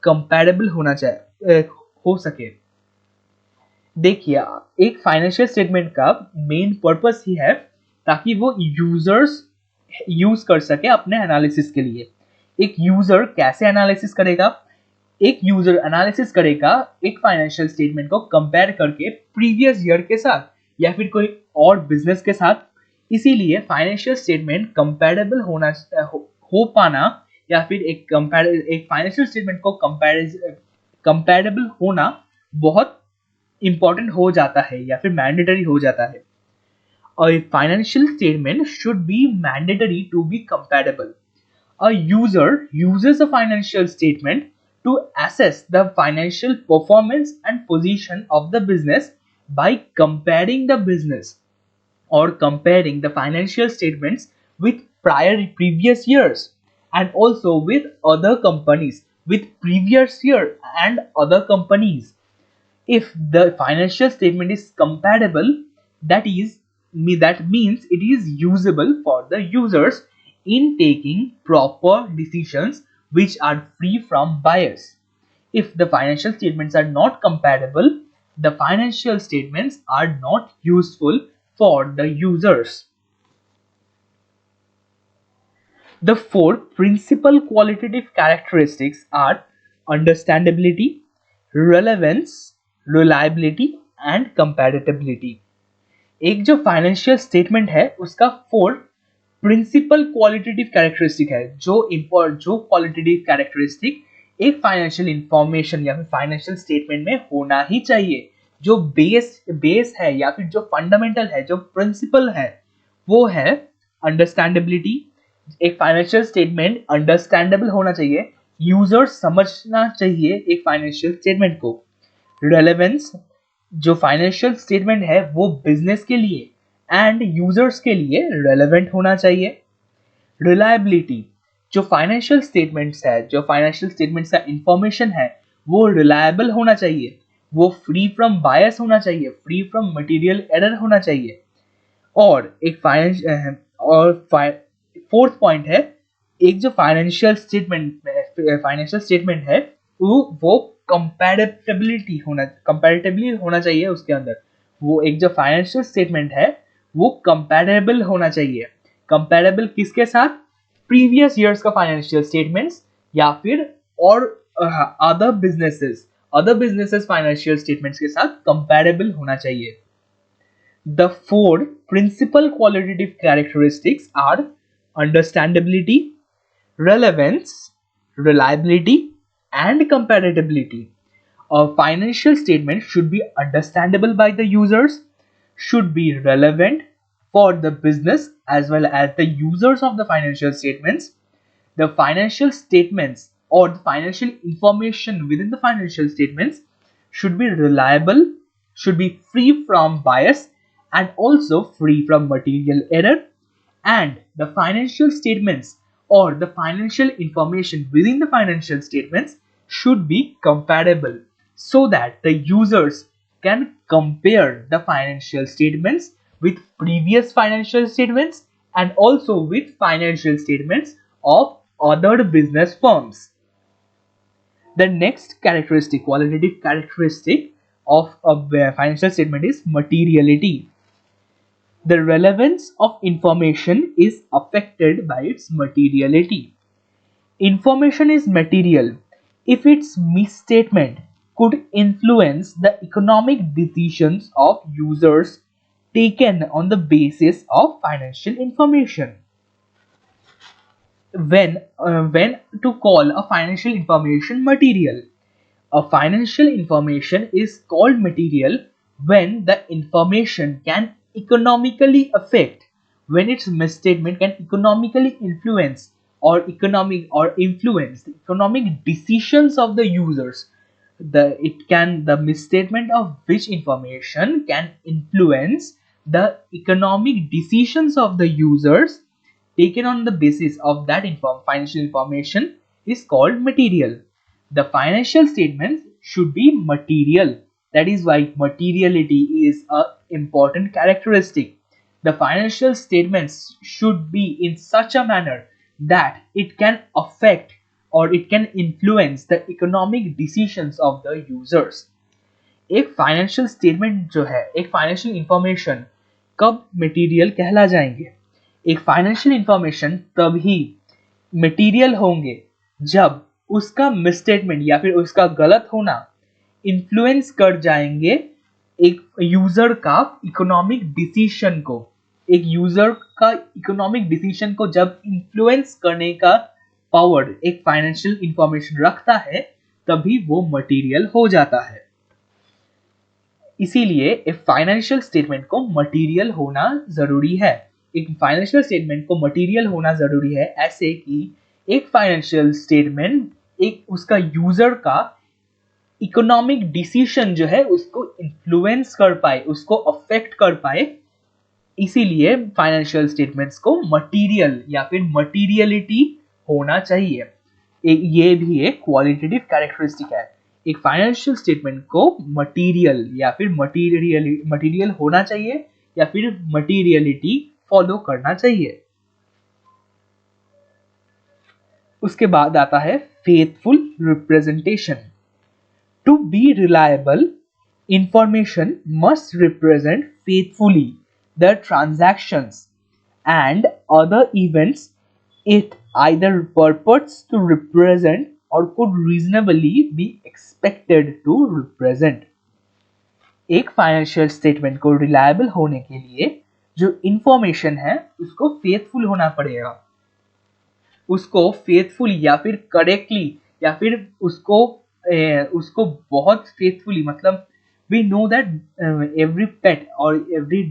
कंपैरेबल होना चाहिए हो सके। देखिए, एक फाइनेंशियल स्टेटमेंट का मेन पर्पस ही है ताकि वो यूजर्स यूज कर सके अपने एनालिसिस के लिए। एक यूजर कैसे एनालिसिस करेगा? एक यूजर एनालिसिस करेगा एक फाइनेंशियल स्टेटमेंट को कंपेयर करके प्रीवियस ईयर के साथ या फिर कोई और बिजनेस के साथ। इसीलिए फाइनेंशियल स्टेटमेंट कंपेरेबल हो पाना, या फिर एक फाइनेंशियल स्टेटमेंट को कंपेरेबल होना बहुत इंपॉर्टेंट हो जाता है या फिर मैंडेटरी हो जाता है। A financial statement should be mandatory to be comparable. A user uses a financial statement to assess the financial performance and position of the business by comparing the business or comparing the financial statements with previous years, and also with other companies with previous year and other companies. If the financial statement is comparable, that means it is usable for the users in taking proper decisions which are free from bias. If the financial statements are not comparable, the financial statements are not useful for the users. The four principal qualitative characteristics are understandability, relevance, reliability and compatibility. एक जो financial statement है उसका 4 principal qualitative characteristic है। जो qualitative characteristic एक financial information या फिर financial statement में होना ही चाहिए, जो बेस है या फिर जो फंडामेंटल है, जो प्रिंसिपल है, वो है अंडरस्टैंडेबिलिटी। एक फाइनेंशियल स्टेटमेंट अंडरस्टैंडेबल होना चाहिए, यूजर समझना चाहिए एक फाइनेंशियल स्टेटमेंट को। रेलेवेंस, जो फाइनेंशियल स्टेटमेंट है वो बिजनेस के लिए एंड यूजर्स के लिए रेलेवेंट होना चाहिए। रिलायबिलिटी, जो फाइनेंशियल स्टेटमेंट्स है, जो फाइनेंशियल स्टेटमेंट्स का इंफॉर्मेशन है वो रिलायबल होना चाहिए, वो फ्री फ्रॉम बायस होना चाहिए, फ्री फ्रॉम मटेरियल एरर होना चाहिए। और एक फोर्थ पॉइंट है, एक जो फाइनेंशियल स्टेटमेंट है वो कंपैरेटिबली होना चाहिए उसके अंदर। वो एक जो फाइनेंशियल स्टेटमेंट है वो कंपैरेबल होना चाहिए। कंपैरेबल किसके साथ? प्रीवियस ईयर्स का फाइनेंशियल स्टेटमेंट्स या फिर और अदर बिजनेसेस फाइनेंशियल स्टेटमेंट्स के साथ कंपैरेबल होना चाहिए। The four principal qualitative characteristics are understandability, relevance, reliability, and compatibility. A financial statement should be understandable by the users, should be relevant for the business as well as the users of the financial statements. The financial statements or the financial information within the financial statements should be reliable, should be free from bias, and also free from material error. And the financial statements or the financial information within the financial statements should be comparable, so that the users can compare the financial statements with previous financial statements and also with financial statements of other business firms. The next qualitative characteristic of a financial statement is materiality. The relevance of information is affected by its materiality. Information is material if its misstatement could influence the economic decisions of users taken on the basis of financial information. When to call a financial information material? A financial information is called material when the information can economically affect, when its misstatement can economically influence or influence the economic decisions of the users. The misstatement of which information can influence the economic decisions of the users taken on the basis of that financial information is called material. The financial statements should be material. That is why materiality is a important characteristic. The financial statements should be in such a manner that it can affect or it can influence the economic decisions of the users. एक financial statement जो है, एक financial information कब material कहला जाएंगे? एक financial information तभी material होंगे जब उसका मिसस्टेटमेंट या फिर उसका गलत होना इन्फ्लुएंस कर जाएंगे एक यूजर का इकोनॉमिक डिसीजन को। एक यूजर का इकोनॉमिक डिसीजन को जब इन्फ्लुएंस करने का पावर एक फाइनेंशियल इंफॉर्मेशन रखता है, तभी वो मटेरियल हो जाता है। इसीलिए एक फाइनेंशियल स्टेटमेंट को मटेरियल होना जरूरी है। एक फाइनेंशियल स्टेटमेंट को मटेरियल होना जरूरी है, ऐसे कि एक फाइनेंशियल स्टेटमेंट एक उसका यूजर का इकोनॉमिक डिसीजन जो है उसको इन्फ्लुएंस कर पाए, उसको अफेक्ट कर पाए। इसीलिए फाइनेंशियल स्टेटमेंट्स को मटेरियल या फिर मटेरियलिटी होना चाहिए। ये भी एक क्वालिटेटिव कैरेक्टरिस्टिक है। एक फाइनेंशियल स्टेटमेंट को मटेरियल या फिर मटेरियल होना चाहिए या फिर मटेरियलिटी फॉलो करना चाहिए। उसके बाद आता है faithful representation. To be reliable, information must represent faithfully the transactions and other events it either purports to represent or could reasonably be expected to represent। एक फाइनेंशियल स्टेटमेंट को रिलायबल होने के लिए जो इंफॉर्मेशन है उसको फेथफुल होना पड़ेगा। उसको फेथफुल या फिर करेक्टली या फिर उसको बहुत फेथफुली, मतलब we know that every pet or every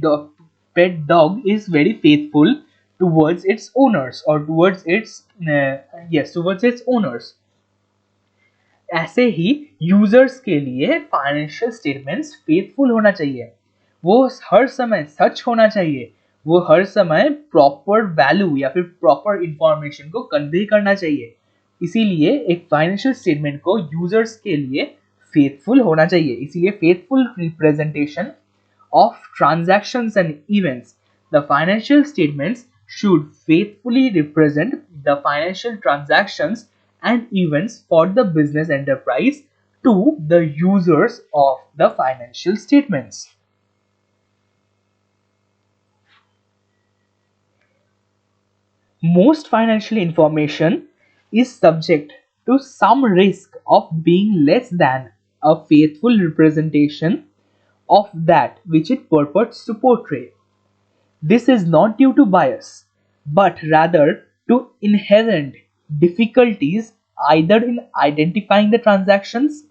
pet dog is very faithful towards its owners or towards its owners। ऐसे ही यूजर्स के लिए फाइनेंशियल स्टेटमेंट्स फेथफुल होना चाहिए। वो हर समय सच होना चाहिए, वो हर समय प्रॉपर वैल्यू या फिर प्रॉपर इंफॉर्मेशन को कन्वे करना चाहिए। इसीलिए एक फाइनेंशियल स्टेटमेंट को यूजर्स के लिए फेथफुल होना चाहिए। इसीलिए faithful representation of transactions and events, the financial statements should faithfully represent the financial transactions and events for the business enterprise to the users of the financial statements। Most financial information is subject to some risk of being less than a faithful representation of that which it purports to portray. This is not due to bias, but rather to inherent difficulties either in identifying the transactions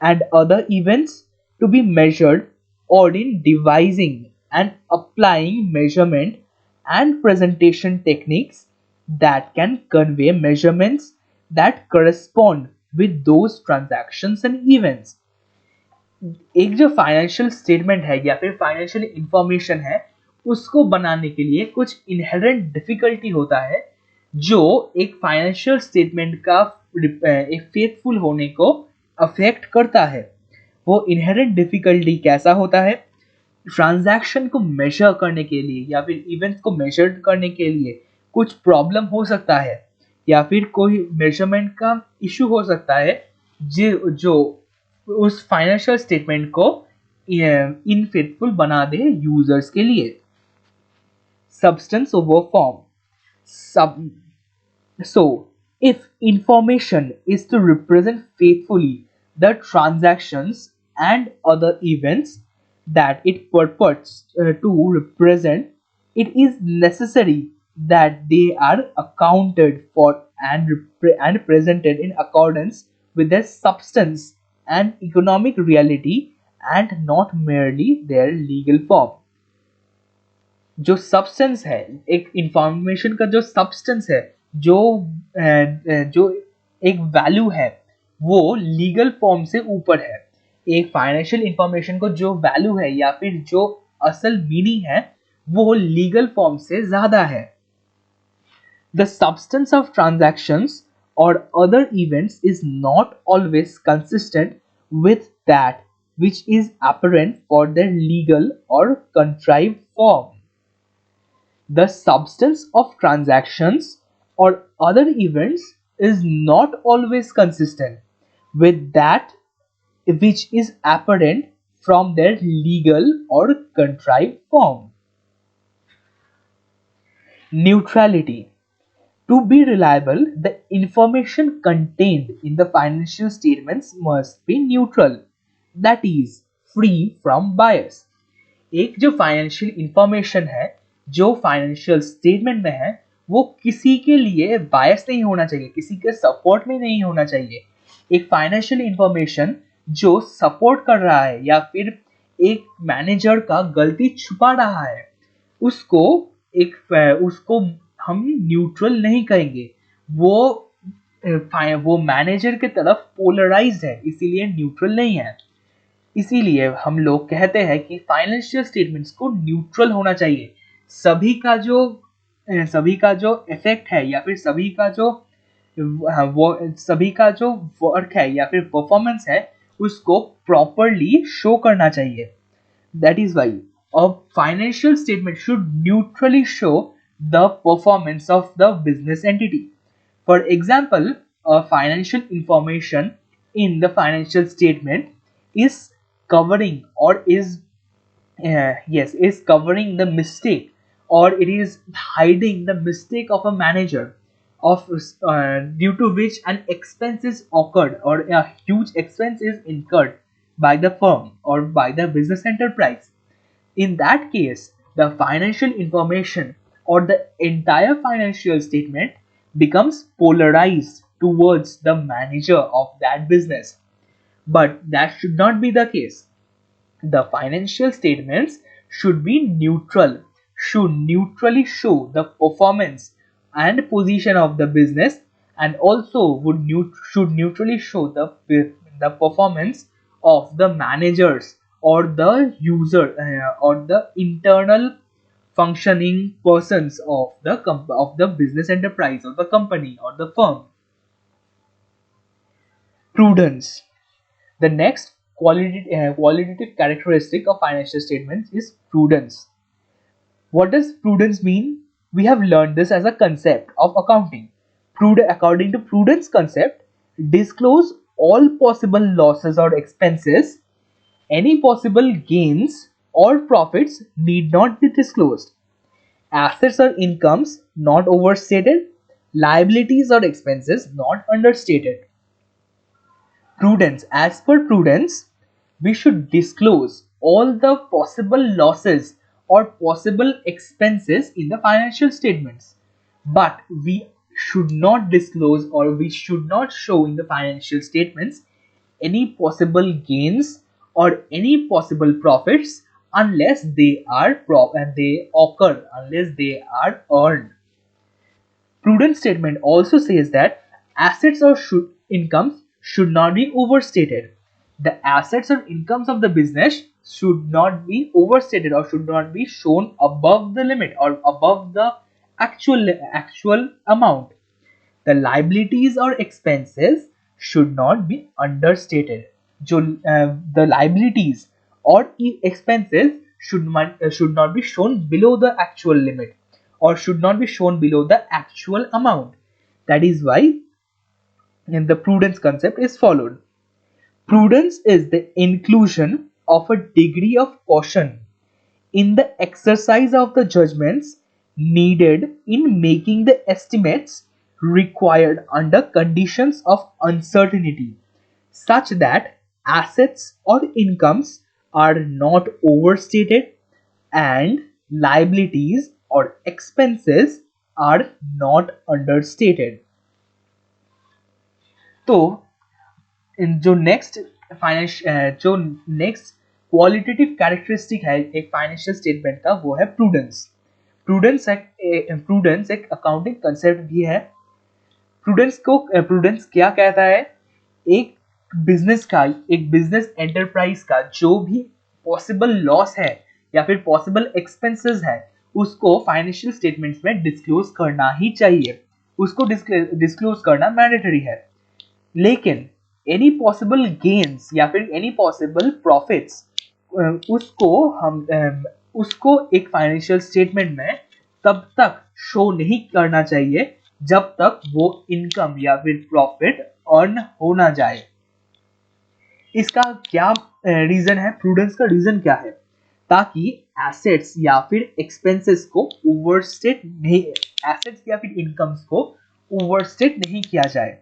and other events to be measured or in devising and applying measurement and presentation techniques that can convey measurements that correspond with those transactions and events। एक जो financial statement है या फिर financial information है उसको बनाने के लिए कुछ इनहेरेंट डिफिकल्टी होता है जो एक फाइनेंशियल स्टेटमेंट का एक फेथफुल होने को अफेक्ट करता है। वो इनहेरेंट डिफिकल्टी कैसा होता है? ट्रांजैक्शन को मेजर करने के लिए या फिर इवेंट्स को मेजर करने के लिए कुछ प्रॉब्लम हो सकता है या फिर कोई मेजरमेंट का इशू हो सकता है जो उस फाइनेंशियल स्टेटमेंट को इनफेथफुल बना दे यूजर्स के लिए। Substance over form. So, if information is to represent faithfully the transactions and other events that it purports to represent, it is necessary that they are accounted for and presented in accordance with their substance an economic reality and not merely their legal form. जो substance है, एक information का जो substance है, जो जो एक value है, वो लीगल फॉर्म से ऊपर है. एक फाइनेंशियल इंफॉर्मेशन को जो वैल्यू है या फिर जो असल मीनिंग है, वो लीगल फॉर्म से ज्यादा है. The substance of transactions or other events is not always consistent with that which is apparent for their legal or contrived form. The substance of transactions or other events is not always consistent with that which is apparent from their legal or contrived form. Neutrality. To be reliable, the information contained in the financial statements must be neutral, that is, free from bias. एक जो financial information है, जो financial statement में है, वो किसी के लिए बायस नहीं होना चाहिए, किसी के सपोर्ट में नहीं होना चाहिए. एक फाइनेंशियल इंफॉर्मेशन जो सपोर्ट कर रहा है या फिर एक मैनेजर का गलती छुपा रहा है, उसको हम न्यूट्रल नहीं करेंगे. वो मैनेजर की तरफ पोलराइज्ड है, इसीलिए न्यूट्रल नहीं है. इसीलिए हम लोग कहते हैं कि फाइनेंशियल स्टेटमेंट्स को न्यूट्रल होना चाहिए. सभी का जो इफेक्ट है या फिर सभी का जो वर्क है या फिर परफॉर्मेंस है, उसको प्रॉपरली शो करना चाहिए. That is why a financial statement should neutrally show the performance of the business entity. For example, a financial information in the financial statement is covering or is covering the mistake, or it is hiding the mistake of a manager of due to which an expense is occurred or a huge expense is incurred by the firm or by the business enterprise. In that case, the financial information or the entire financial statement becomes polarized towards the manager of that business. But that should not be the case. The financial statements should be neutral, should neutrally show the performance and position of the business, and also should neutrally show the performance of the managers or the user or the internal functioning persons of the business enterprise or the company or the firm. Prudence. The next qualitative characteristic of financial statements is prudence. What does prudence mean? We have learned this as a concept of accounting. According to prudence concept, disclose all possible losses or expenses. Any possible gains or profits need not be disclosed. Assets or incomes not overstated. Liabilities or expenses not understated. Prudence. As per prudence, we should disclose all the possible losses or possible expenses in the financial statements. But we should not disclose or we should not show in the financial statements any possible gains or any possible profits unless they occur, unless they are earned. Prudent statement also says that assets or incomes should not be overstated. The assets or incomes of the business should not be overstated or should not be shown above the limit or above the actual amount. The liabilities or expenses should not be understated. The liabilities or expenses should not be shown below the actual limit or should not be shown below the actual amount. That is why the prudence concept is followed. Prudence is the inclusion of a degree of caution in the exercise of the judgments needed in making the estimates required under conditions of uncertainty, such that assets or incomes are not overstated and liabilities or expenses are not understated. तो इन जो next जो next qualitative characteristic है एक financial statement का, वो है prudence. Prudence एक accounting concept भी है। प्रूडेंस क्या कहता है? एक एक बिजनेस एंटरप्राइज का जो भी पॉसिबल लॉस है या फिर पॉसिबल एक्सपेंसेस है, उसको फाइनेंशियल स्टेटमेंट्स में डिस्क्लोज करना ही चाहिए, उसको डिस्क्लोज करना मैंडेटरी है। लेकिन एनी पॉसिबल गेन्स या फिर एनी पॉसिबल प्रॉफिट्स, उसको एक फाइनेंशियल स्टेटमेंट में तब तक शो नहीं करना चाहिए जब तक वो इनकम या फिर प्रॉफिट अर्न हो ना जाए। इसका क्या रीजन है? प्रूडेंस का रीजन क्या है? ताकि एसेट्स या फिर एक्सपेंसेस को ओवरस्टेट नहीं, एसेट्स या फिर इनकम्स को ओवरस्टेट नहीं किया जाए।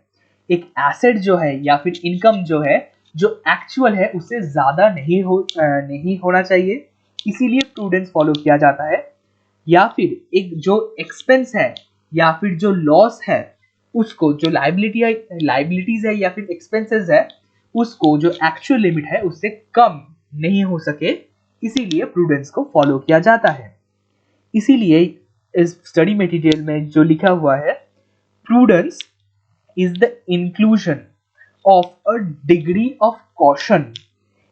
एक एसेट जो है या फिर इनकम जो है, जो एक्चुअल है उससे ज्यादा नहीं होना चाहिए, इसीलिए प्रूडेंस फॉलो किया जाता है। या फिर एक जो एक्सपेंस है या फिर जो लॉस है, उसको जो लाइबिलिटीज है या फिर एक्सपेंसेस है, उसको जो एक्चुअल लिमिट है उससे कम नहीं हो सके, इसीलिए प्रूडेंस को फॉलो किया जाता है। इसीलिए इस स्टडी मटेरियल में जो लिखा हुआ है, prudence is the inclusion of a degree of caution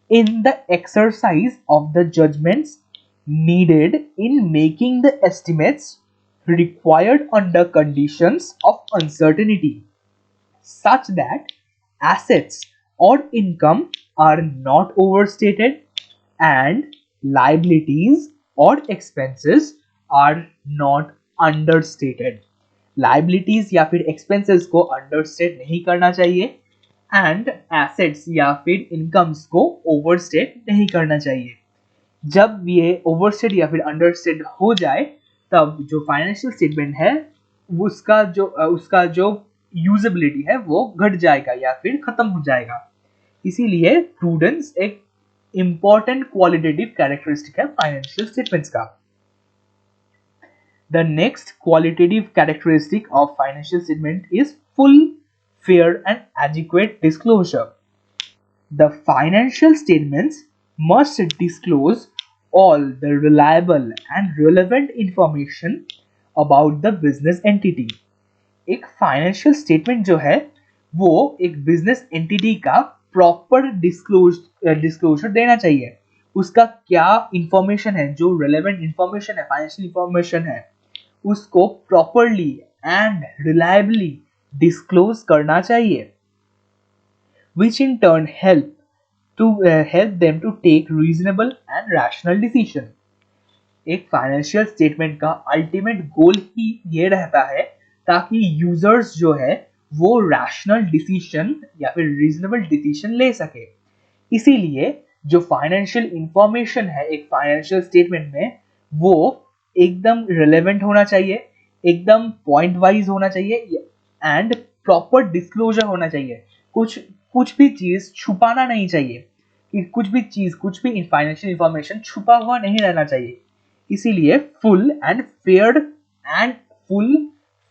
in the exercise of the judgments needed in making the estimates required under conditions of uncertainty, such that assets or income are not overstated and liabilities or expenses are not understated. Liabilities या फिर expenses को understate नहीं करना चाहिए and assets या फिर incomes को overstate नहीं करना चाहिए। जब ये ओवरस्टेट या फिर अंडरस्टेट हो जाए, तब जो फाइनेंशियल स्टेटमेंट है उसका जो यूजेबिलिटी है वो घट जाएगा या फिर खत्म हो जाएगा। इसीलिए प्रूडेंस एक इंपॉर्टेंट क्वालिटेटिव कैरेक्टरिस्टिक है फाइनेंशियल स्टेटमेंट्स का। The next qualitative characteristic of financial statement is full, fair and adequate disclosure. The financial statements must disclose all the reliable and relevant information about the business entity. एक financial statement जो है वो एक business entity का proper disclosure देना चाहिए। उसका क्या इंफॉर्मेशन है, जो रेलेवेंट इंफॉर्मेशन है, फाइनेंशियल इंफॉर्मेशन है, उसको प्रॉपरली एंड रिलायबली डिस्क्लोज करना चाहिए, which in turn help them to take reasonable and rational decision. एक फाइनेंशियल स्टेटमेंट का अल्टीमेट गोल ही ये रहता है ताकि यूजर्स जो है वो रैशनल डिसीजन या फिर रीजनेबल डिसीजन ले सके। इसीलिए जो फाइनेंशियल इंफॉर्मेशन है एक फाइनेंशियल स्टेटमेंट में, वो एकदम रिलेवेंट होना चाहिए, एकदम पॉइंट वाइज होना चाहिए एंड प्रॉपर डिस्क्लोजर होना चाहिए। कुछ भी चीज छुपाना नहीं चाहिए, कि कुछ भी फाइनेंशियल इंफॉर्मेशन छुपा हुआ नहीं रहना चाहिए। इसीलिए full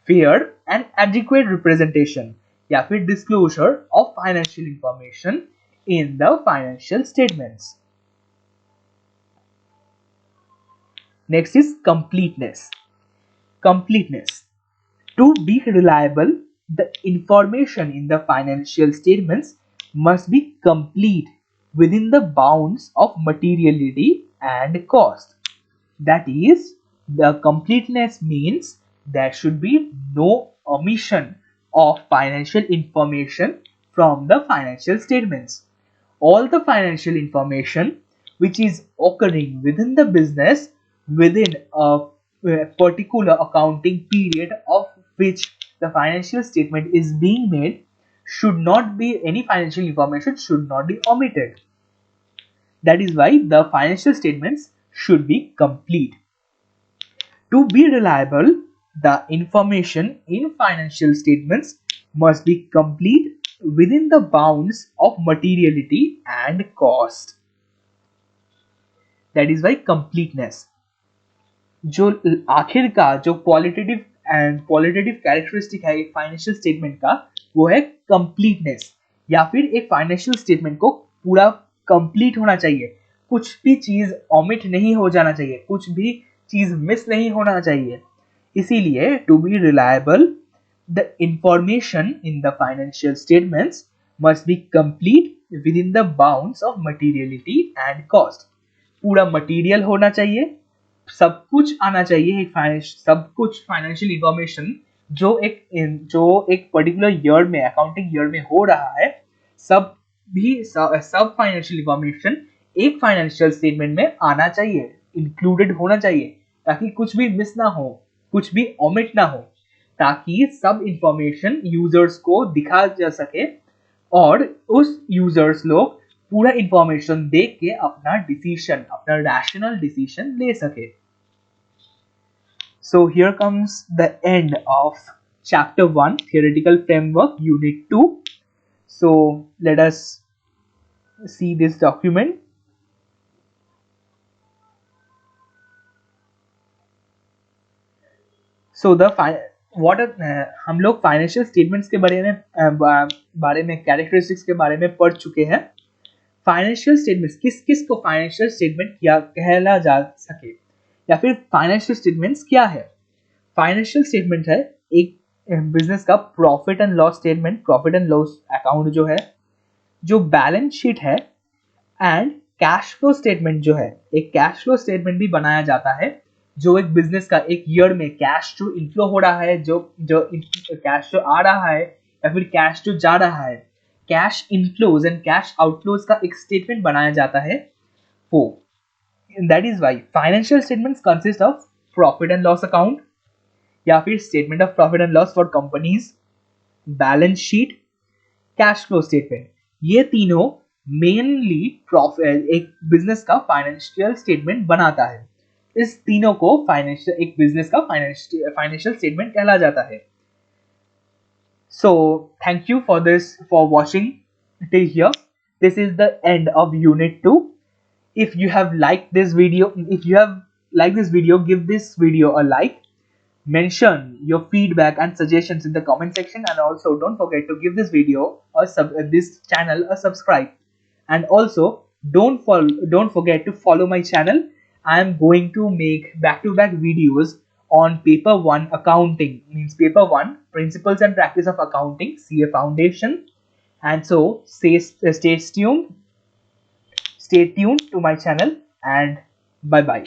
fair and adequate representation या फिर disclosure of financial information in the financial statements. Next is completeness. To be reliable, the information in the financial statements must be complete within the bounds of materiality and cost. That is, the completeness means there should be no omission of financial information from the financial statements. All the financial information which is occurring within the business within a particular accounting period of which the financial statement is being made any financial information should not be omitted. That is why the financial statements should be complete. To be reliable, the information in financial statements must be complete within the bounds of materiality and cost. That is why completeness. जो आखिर का जो qualitative characteristic है एक financial statement का, वो है completeness, या फिर एक फाइनेंशियल स्टेटमेंट को पूरा कंप्लीट होना चाहिए, कुछ भी चीज ओमिट नहीं हो जाना चाहिए, कुछ भी चीज मिस नहीं होना चाहिए। इसीलिए to be reliable the information in the financial statements must be complete within the bounds of materiality and cost. पूरा मटीरियल होना चाहिए, सब कुछ आना चाहिए, सब कुछ फाइनेंशियल इंफॉर्मेशन जो एक पर्टिकुलर ईयर में, अकाउंटिंग ईयर में हो रहा है, सब फाइनेंशियल इंफॉर्मेशन एक फाइनेंशियल स्टेटमेंट में आना चाहिए, इंक्लूडेड होना चाहिए, ताकि कुछ भी मिस ना हो, कुछ भी ओमिट ना हो, ताकि सब इंफॉर्मेशन यूजर्स को दिखा जा सके और उस यूजर्स लोग पूरा इंफॉर्मेशन देख के अपना डिसीजन, अपना रैशनल डिसीजन ले सके। So here comes the end of chapter 1, theoretical framework, unit 2. So let us see this document. So the हम लोग फाइनेंशियल स्टेटमेंट्स के बारे में कैरेक्टरिस्टिक्स के बारे में पढ़ चुके हैं। फाइनेंशियल स्टेटमेंट्स किस किस को फाइनेंशियल स्टेटमेंट क्या कहला जा सके, या फिर फाइनेंशियल स्टेटमेंट्स क्या है। फाइनेंशियल स्टेटमेंट है एक बिजनेस का profit and loss statement, profit and loss account जो है, जो बैलेंस शीट है, एंड कैश फ्लो स्टेटमेंट जो है, एक कैश फ्लो स्टेटमेंट भी बनाया जाता है, जो एक बिजनेस का एक ईयर में कैश जो इनफ्लो हो रहा है, जो कैश जो आ रहा है, या फिर कैश जो जा रहा है, cash inflows and cash outflows का एक स्टेटमेंट बनाया जाता है वो। That is why financial statements consist of profit and loss account, या फिर statement of profit and loss for companies, balance sheet, cash flow statement. ये तीनों मेनली एक बिजनेस का फाइनेंशियल स्टेटमेंट बनाता है। इस तीनों को एक बिजनेस का फाइनेंशियल स्टेटमेंट कहला जाता है। So thank you for watching till here. This is the end of unit 2. If you have liked this video, give this video a like. Mention your feedback and suggestions in the comment section, and also don't forget to give this video this channel a subscribe. And also don't forget to follow my channel. I am going to make back-to-back videos on paper 1 accounting, means paper 1 principles and practice of accounting, CA foundation. And so stay tuned to my channel, and bye bye.